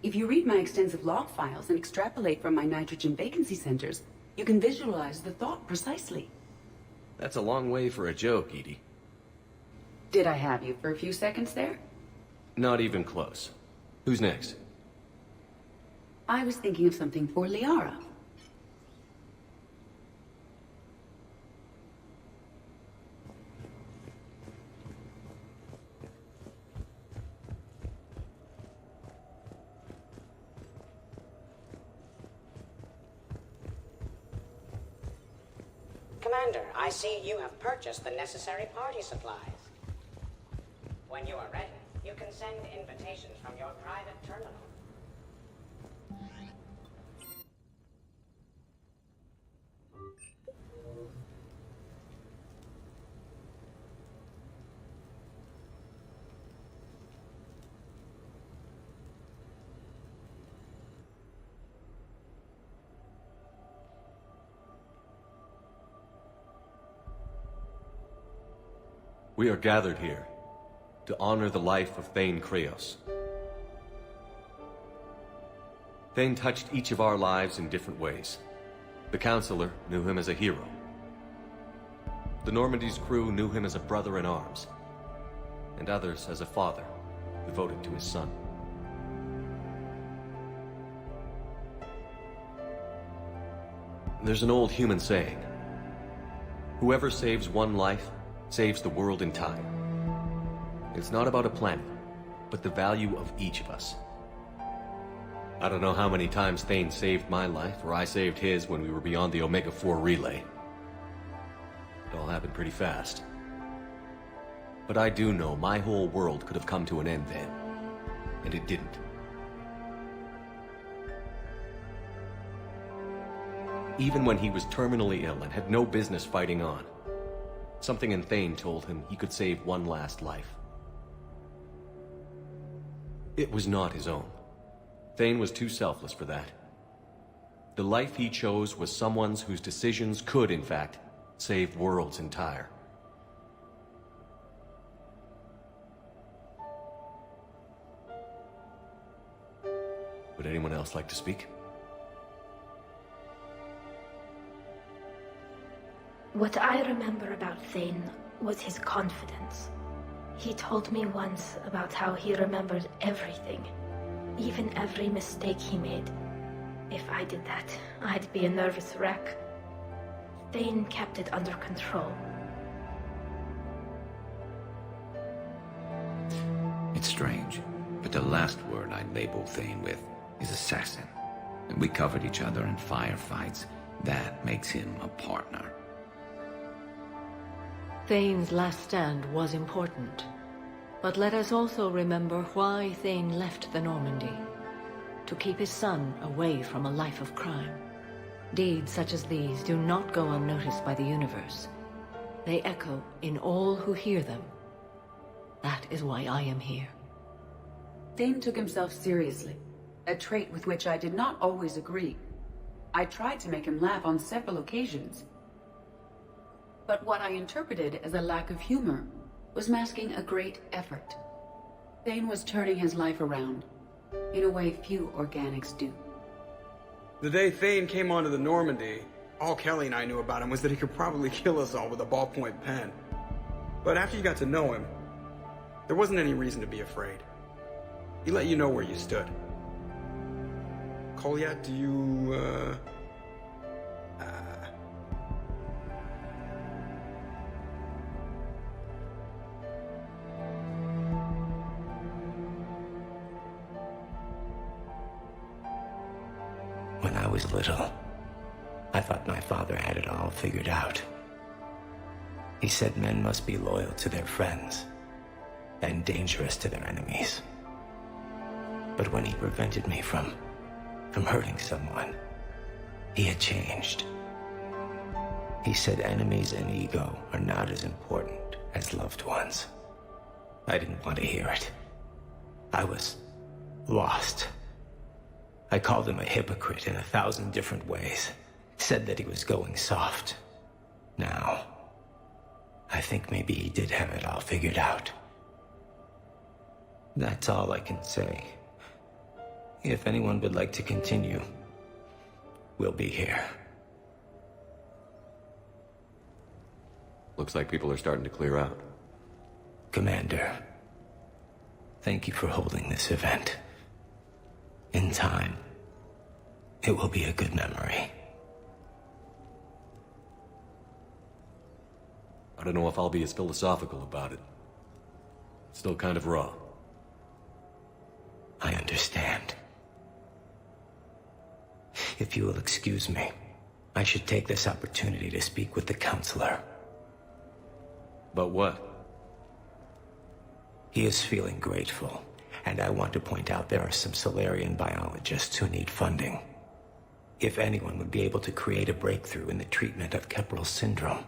If you read my extensive log files and extrapolate from my nitrogen vacancy centers, you can visualize the thought precisely. That's a long way for a joke, Edie. Did I have you for a few seconds there? Not even close. Who's next? I was thinking of something for Liara. Commander, I see you have purchased the necessary party supplies. When you are ready, you can send invitations from your private terminal. We are gathered here to honor the life of Thane Kreos. Thane touched each of our lives in different ways. The Counselor knew him as a hero. The Normandy's crew knew him as a brother in arms, and others as a father devoted to his son. There's an old human saying, whoever saves one life saves the world in time. It's not about a planet, but the value of each of us. I don't know how many times Thane saved my life, or I saved his when we were beyond the Omega-4 relay. It all happened pretty fast. But I do know my whole world could have come to an end then, and it didn't. Even when he was terminally ill and had no business fighting on, something in Thane told him he could save one last life. It was not his own. Thane was too selfless for that. The life he chose was someone's whose decisions could, in fact, save worlds entire. Would anyone else like to speak? What I remember about Thane was his confidence. He told me once about how he remembered everything, even every mistake he made. If I did that, I'd be a nervous wreck. Thane kept it under control. It's strange, but the last word I'd label Thane with is assassin. And we covered each other in firefights. That makes him a partner. Thane's last stand was important. But let us also remember why Thane left the Normandy. To keep his son away from a life of crime. Deeds such as these do not go unnoticed by the universe. They echo in all who hear them. That is why I am here. Thane took himself seriously, a trait with which I did not always agree. I tried to make him laugh on several occasions. But what I interpreted as a lack of humor was masking a great effort. Thane was turning his life around, in a way few organics do. The day Thane came onto the Normandy, all Kelly and I knew about him was that he could probably kill us all with a ballpoint pen. But after you got to know him, there wasn't any reason to be afraid. He let you know where you stood. Kolyat, do you, When I was little, I thought my father had it all figured out. He said men must be loyal to their friends and dangerous to their enemies. But when he prevented me from hurting someone, he had changed. He said enemies and ego are not as important as loved ones. I didn't want to hear it. I was lost. I called him a hypocrite in 1,000 different ways. Said that he was going soft. Now, I think maybe he did have it all figured out. That's all I can say. If anyone would like to continue, we'll be here. Looks like people are starting to clear out. Commander, thank you for holding this event. In time, it will be a good memory. I don't know if I'll be as philosophical about it. It's still kind of raw. I understand. If you will excuse me, I should take this opportunity to speak with the counselor. But what? He is feeling grateful, and I want to point out there are some Solarian biologists who need funding. If anyone would be able to create a breakthrough in the treatment of Keppel's syndrome,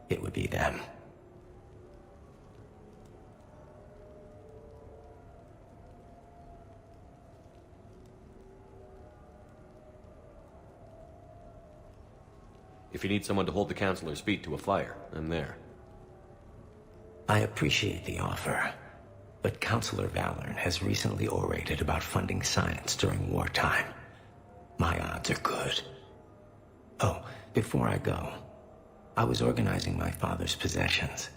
it would be them. If you need someone to hold the counselor's feet to a fire, I'm there. I appreciate the offer, but Counselor Valorn has recently orated about funding science during wartime. My odds are good. Oh, before I go, I was organizing my father's possessions,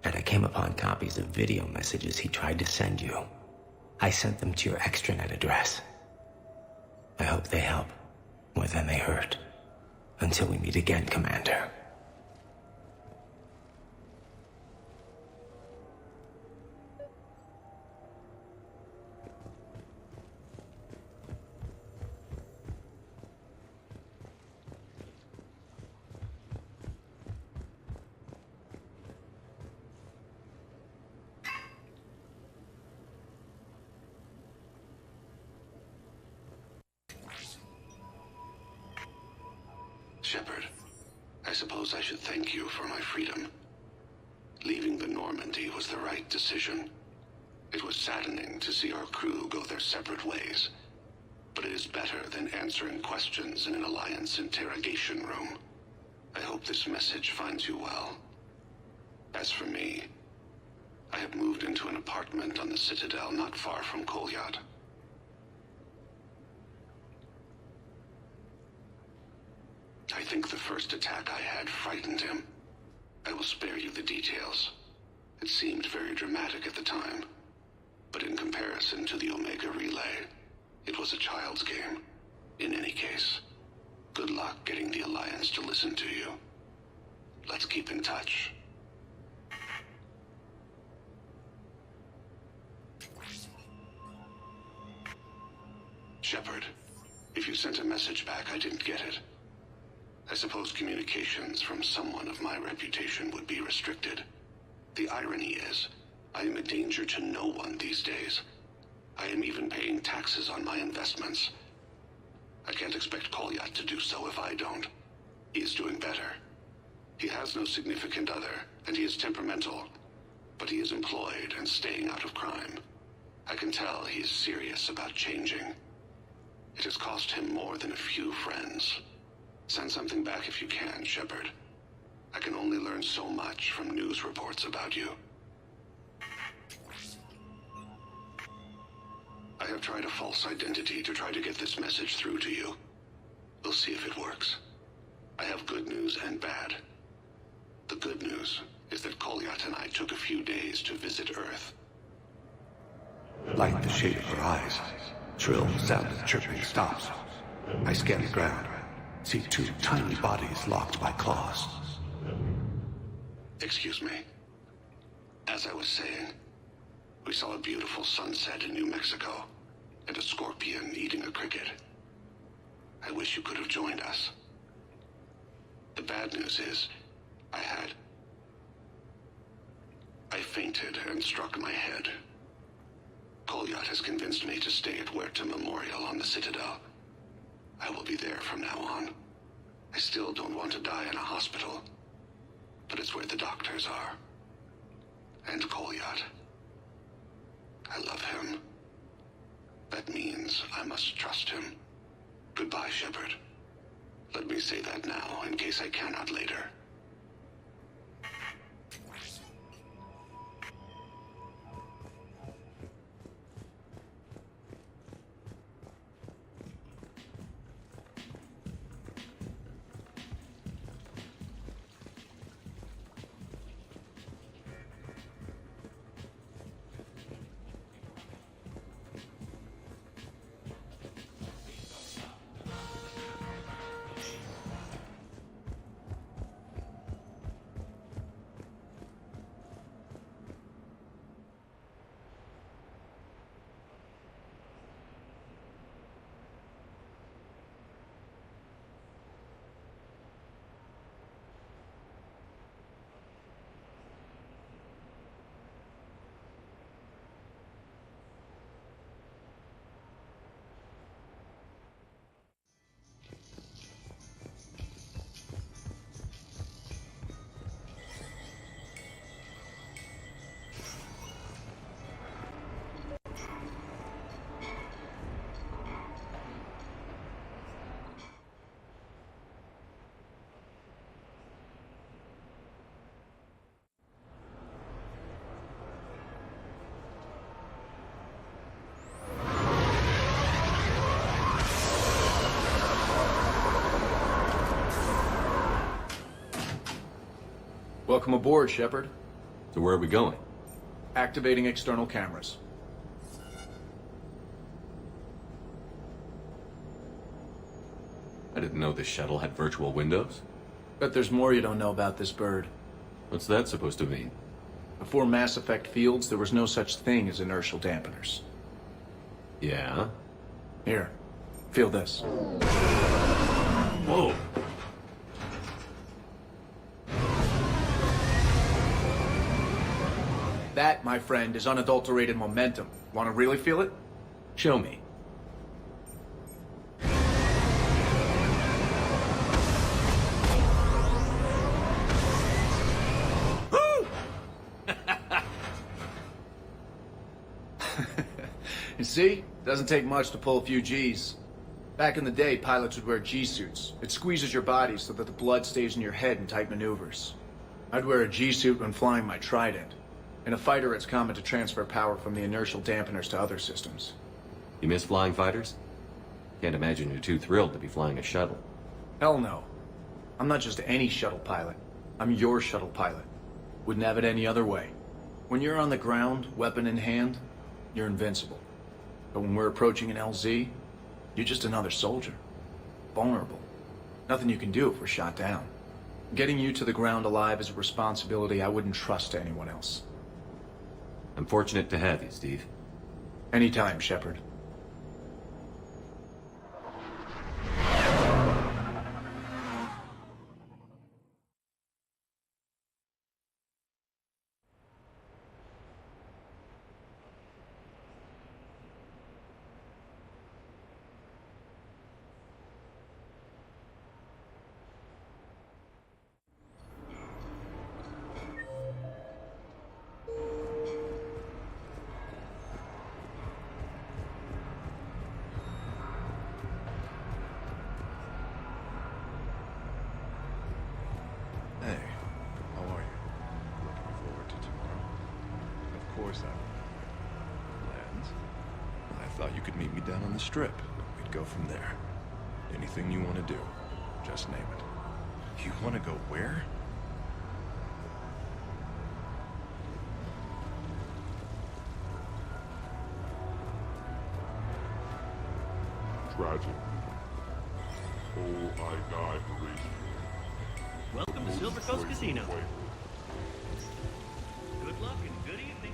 and I came upon copies of video messages he tried to send you. I sent them to your extranet address. I hope they help more than they hurt. Until we meet again, Commander. Shepard, I suppose I should thank you for my freedom. Leaving the Normandy was the right decision. It was saddening to see our crew go their separate ways, but it is better than answering questions in an Alliance interrogation room. I hope this message finds you well. As for me, I have moved into an apartment on the Citadel not far from Kolyat. I think the first attack I had frightened him. I will spare you the details. It seemed very dramatic at the time, but in comparison to the Omega Relay, it was a child's game. In any case, good luck getting the Alliance to listen to you. Let's keep in touch. Shepard, if you sent a message back, I didn't get it. I suppose communications from someone of my reputation would be restricted. The irony is, I am a danger to no one these days. I am even paying taxes on my investments. I can't expect Kolyat to do so if I don't. He is doing better. He has no significant other, and he is temperamental, but he is employed and staying out of crime. I can tell he is serious about changing. It has cost him more than a few friends. Send something back if you can, Shepard. I can only learn so much from news reports about you. I have tried a false identity to try to get this message through to you. We'll see if it works. I have good news and bad. The good news is that Kolyat and I took a few days to visit Earth. Like the shade of her eyes, shrill sound of chirping stops. I scan the ground. See two tiny bodies locked by claws. Excuse me. As I was saying, we saw a beautiful sunset in New Mexico, and a scorpion eating a cricket. I wish you could have joined us. The bad news is, I fainted and struck my head. Kolyat has convinced me to stay at Huerta Memorial on the Citadel. I will be there from now on. I still don't want to die in a hospital, but it's where the doctors are. And Kolyat. I love him. That means I must trust him. Goodbye, Shepard. Let me say that now, in case I cannot later. Welcome aboard, Shepard. So where are we going? Activating external cameras. I didn't know this shuttle had virtual windows. Bet there's more you don't know about this bird. What's that supposed to mean? Before Mass Effect fields, there was no such thing as inertial dampeners. Yeah? Here, feel this. Whoa! That, my friend, is unadulterated momentum. Want to really feel it? Show me. You see? Doesn't take much to pull a few Gs. Back in the day, pilots would wear G-suits. It squeezes your body so that the blood stays in your head in tight maneuvers. I'd wear a G-suit when flying my Trident. In a fighter, it's common to transfer power from the inertial dampeners to other systems. You miss flying fighters? Can't imagine you're too thrilled to be flying a shuttle. Hell no. I'm not just any shuttle pilot. I'm your shuttle pilot. Wouldn't have it any other way. When you're on the ground, weapon in hand, you're invincible. But when we're approaching an LZ, you're just another soldier. Vulnerable. Nothing you can do if we're shot down. Getting you to the ground alive is a responsibility I wouldn't trust to anyone else. I'm fortunate to have you, Steve. Anytime, Shepard. Strip. We'd go from there. Anything you want to do, just name it. You want to go where? Tragic. Oh, I died racing. Welcome to Silver Coast Casino. Good luck and good evening.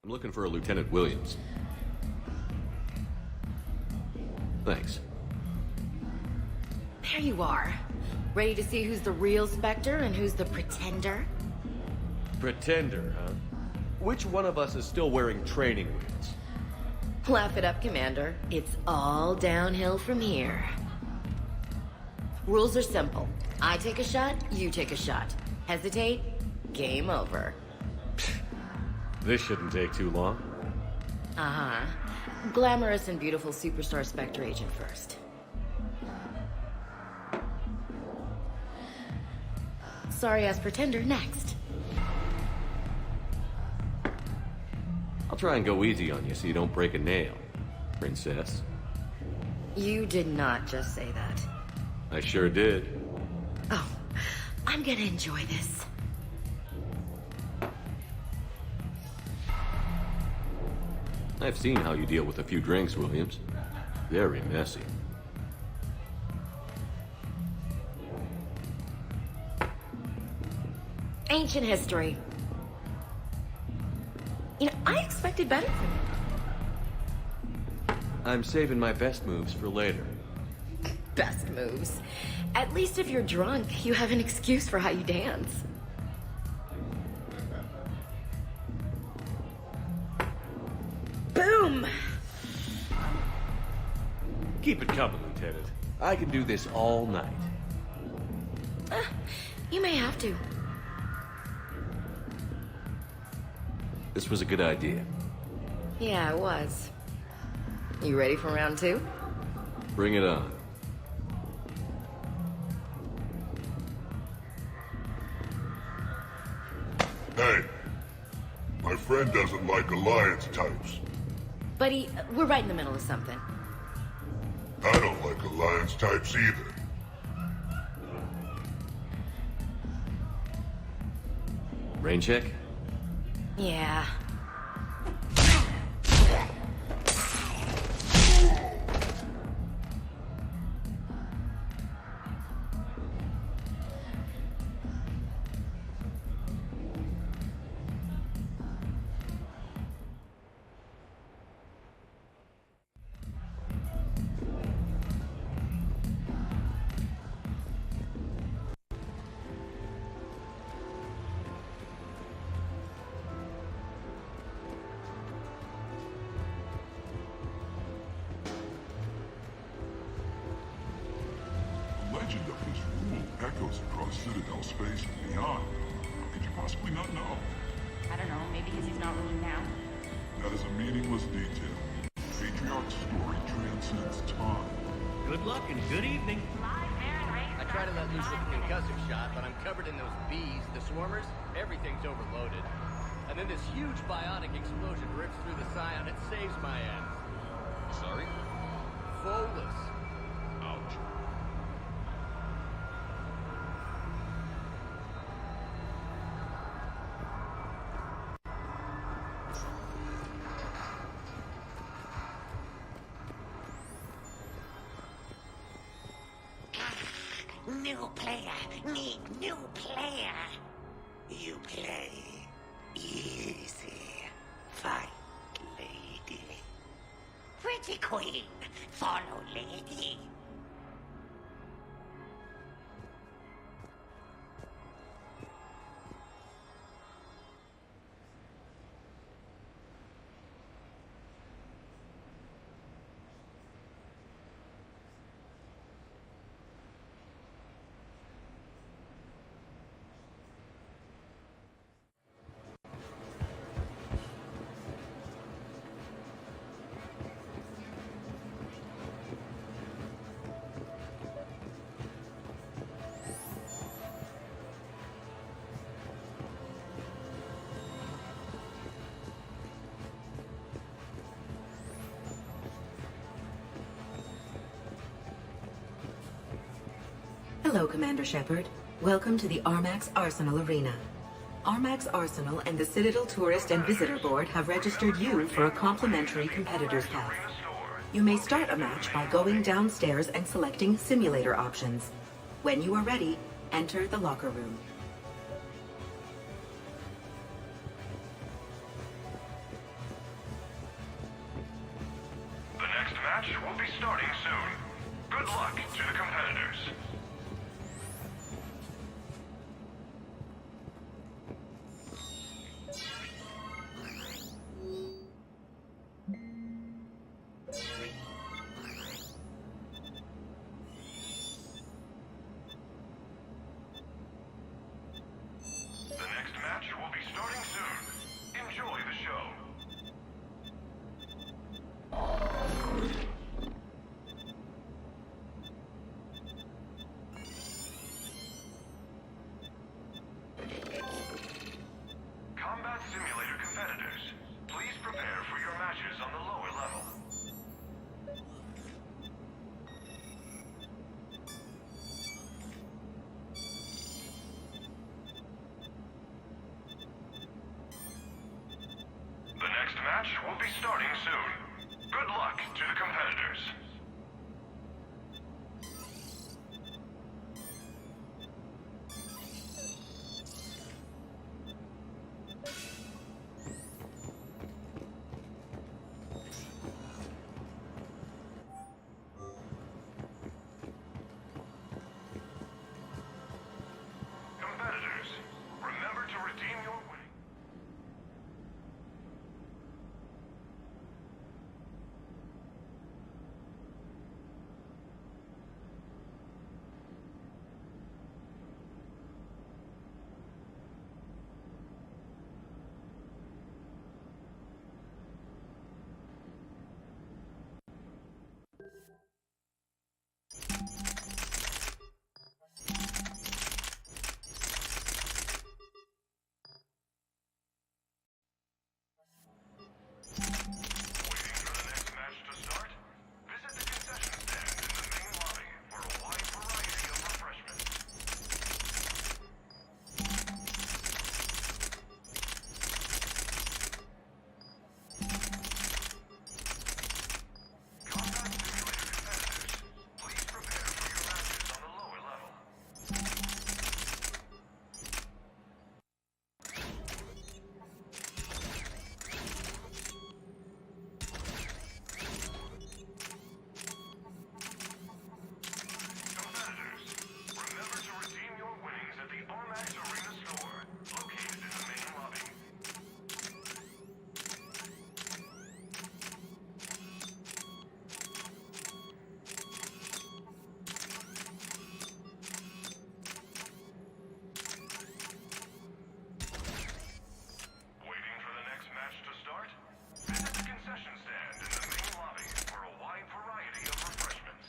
I'm looking for a Lieutenant Williams. Thanks. There you are. Ready to see who's the real Spectre and who's the pretender? Pretender, huh? Which one of us is still wearing training wheels? Laugh it up, Commander. It's all downhill from here. Rules are simple. I take a shot, you take a shot. Hesitate, game over. This shouldn't take too long. Uh-huh. Glamorous and beautiful superstar Spectre agent first. Sorry-ass pretender next. I'll try and go easy on you so you don't break a nail, princess. You did not just say that. I sure did. Oh, I'm gonna enjoy this. I've seen how you deal with a few drinks, Williams. Very messy. Ancient history. You know, I expected better from you. I'm saving my best moves for later. Best moves. At least if you're drunk, you have an excuse for how you dance. Boom! Keep it coming, Lieutenant. I can do this all night. You may have to. This was a good idea. Yeah, it was. You ready for round two? Bring it on. Hey, my friend doesn't like alliance types. Buddy, we're right in the middle of something. I don't like alliance types either. Rain check? Yeah. Legend of his rule echoes across Citadel space and beyond. How could you possibly not know? I don't know, maybe because he's not ruling now. That is a meaningless detail. Patriarch's story transcends time. Good luck and good evening. I try to let loose with a concussive shot, but I'm covered in those bees, the swarmers, everything's overloaded. And then this huge bionic explosion rips through the scion, it saves my ass. Sorry? Volus. Ouch. New player, need new player. You play easy. Fight, lady. Pretty queen, follow lady. Hello, Commander Shepard. Welcome to the Armax Arsenal Arena. Armax Arsenal and the Citadel Tourist and Visitor Board have registered you for a complimentary competitor's pass. You may start a match by going downstairs and selecting simulator options. When you are ready, enter the locker room. match will be starting soon. Good luck to the competitors. The next match will be starting soon. Enjoy the show. Combat Simulator competitors, please prepare for your matches on the lower level. The next match will be starting soon. Good luck to the competitors. Competitors, remember to redeem your winning. Waiting for the next match to start? Visit the concession stand in the main lobby for a wide variety of refreshments. Combat Simulator competitors, please prepare for your matches on the lower level. Competitors, remember to redeem your winnings at the Armax Arena store, located in the main lobby. Waiting for the next match to start? Visit the concession stand in the main lobby for a wide variety of refreshments.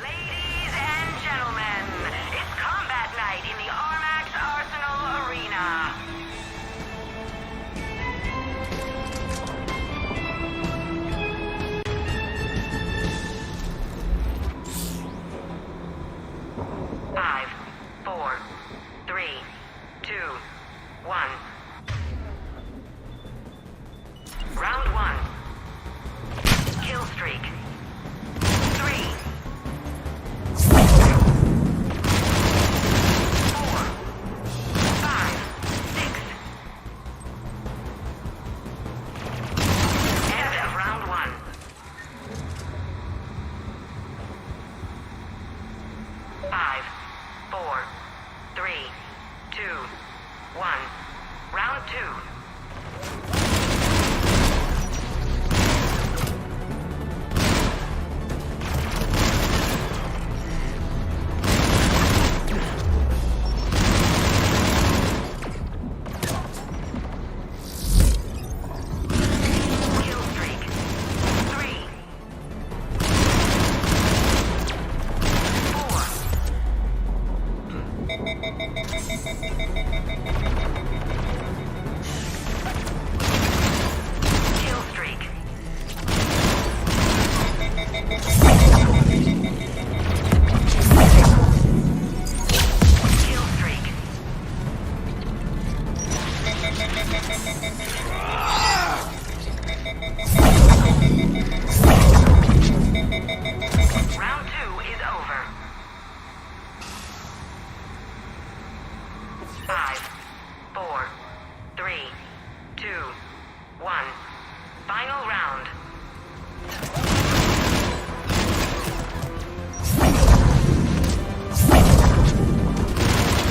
Ladies and gentlemen, it's combat night in the Armax Arsenal Arena. Five, four, three, two, one. Round one. Kill streak. 3, 4, 5, 6. End of round one. Five, four, three, two, one. Round two. Kill streak. Round 2 is over. 5, 4, 3, 2, 1. Final round.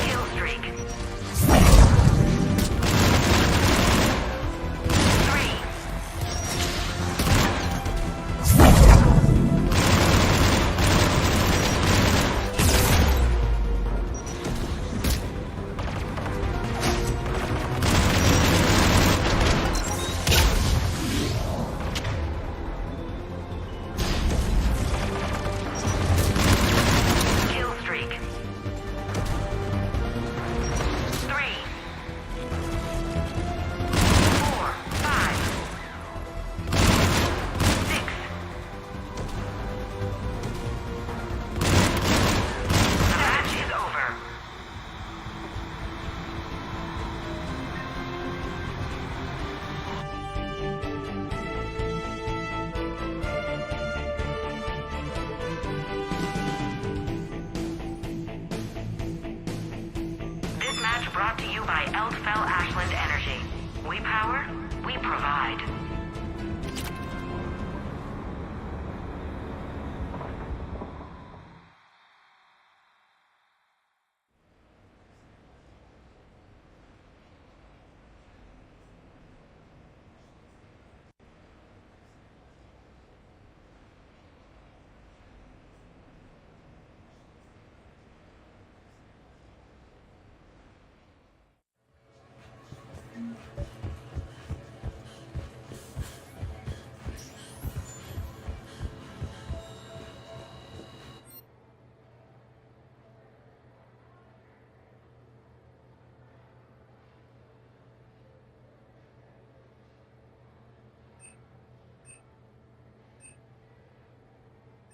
Kill streak. 3. Kill streak. 3, 4, 5, 6. The match is over. This match brought to you by Eldfell Ashland Energy. We power, we provide.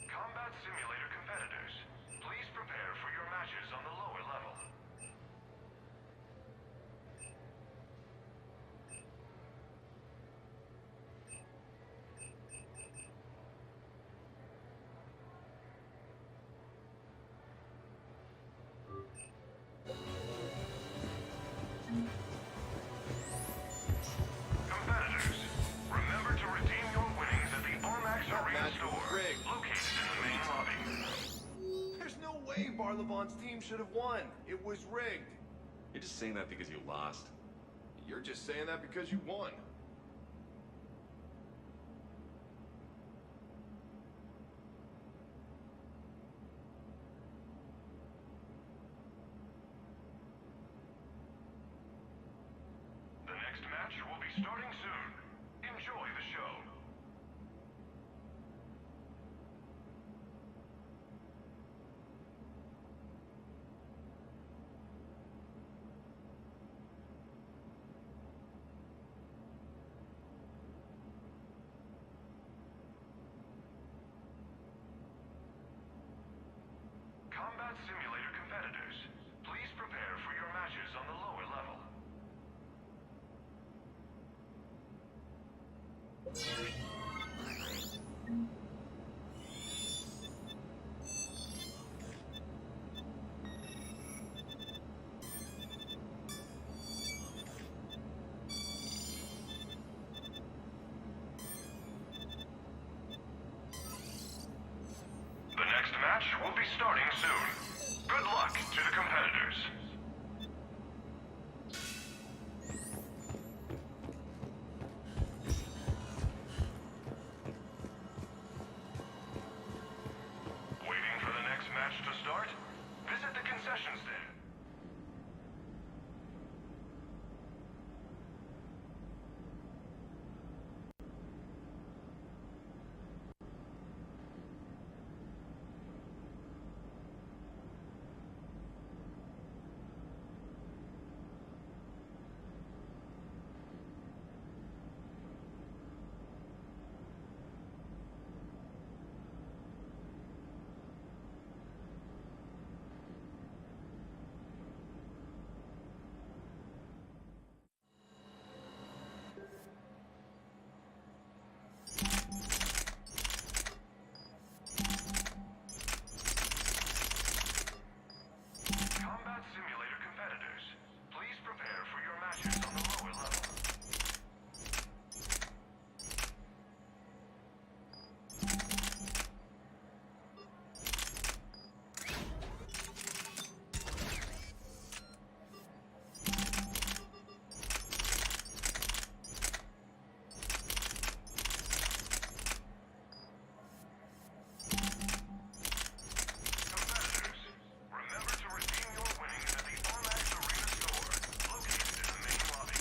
Combat Simulator competitors, please prepare for your matches on the lower level. Competitors, remember to redeem your winnings at the Armax Arena store, located in the main lobby. There's no way Barlevon's team should have won. It was rigged. You're just saying that because you lost. You're just saying that because you won. The next match will be starting soon. Enjoy the show. Combat Simulator competitors, please prepare for your matches on the lower level. The next match will be starting soon. Good luck to the competitors. Remember to redeem your winnings at the Armax Arena store, located in the main lobby.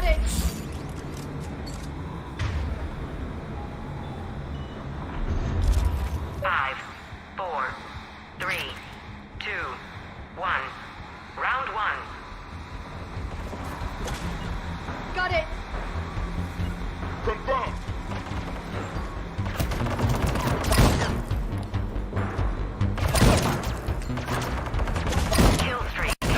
Got it! Five, four, three, two, one. Round one. Got it! Confirmed. Kill streak 3.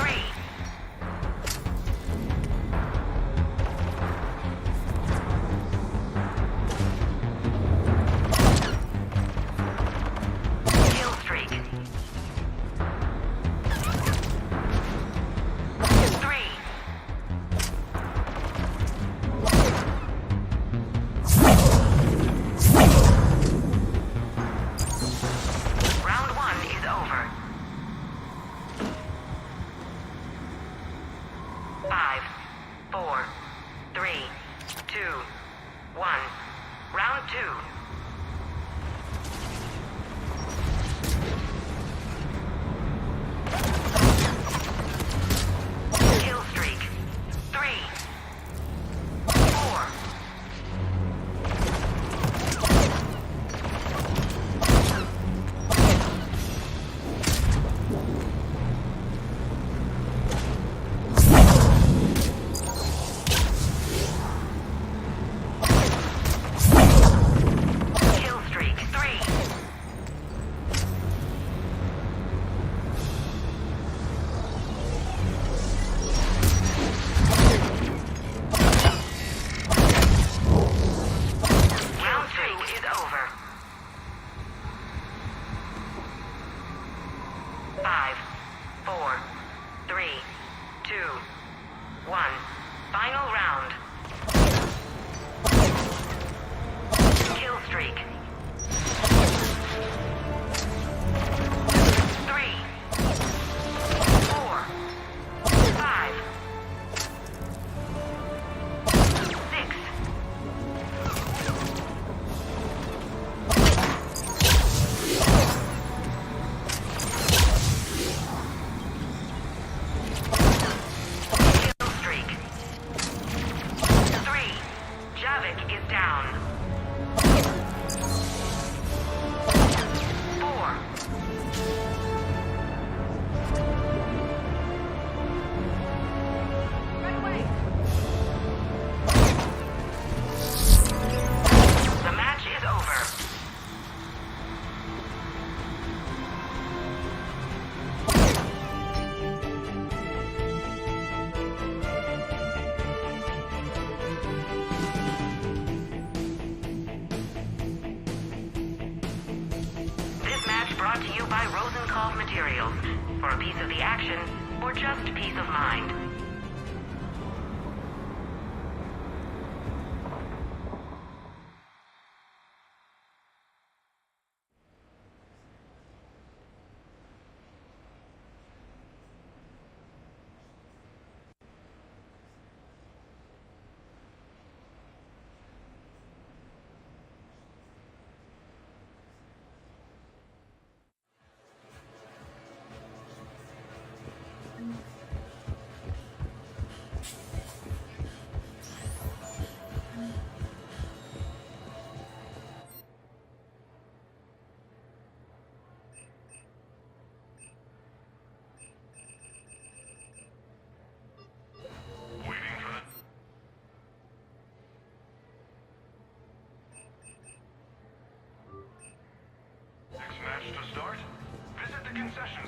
Kill streak 3. Round one is over. 5, 4, 3, 2, 1. Round two. Kill streak 3, 4. Kill streak 3. Round two is over. 5, 4, 3, 2, 1. Final round. Kill streak 3, 4, 5, 6. Kill streak 3. Javik is down. 4. Right away! The match is over. This match brought to you by Rosenkopf Materials. For a piece of the action, or just peace of mind. Next match to start. Visit the concession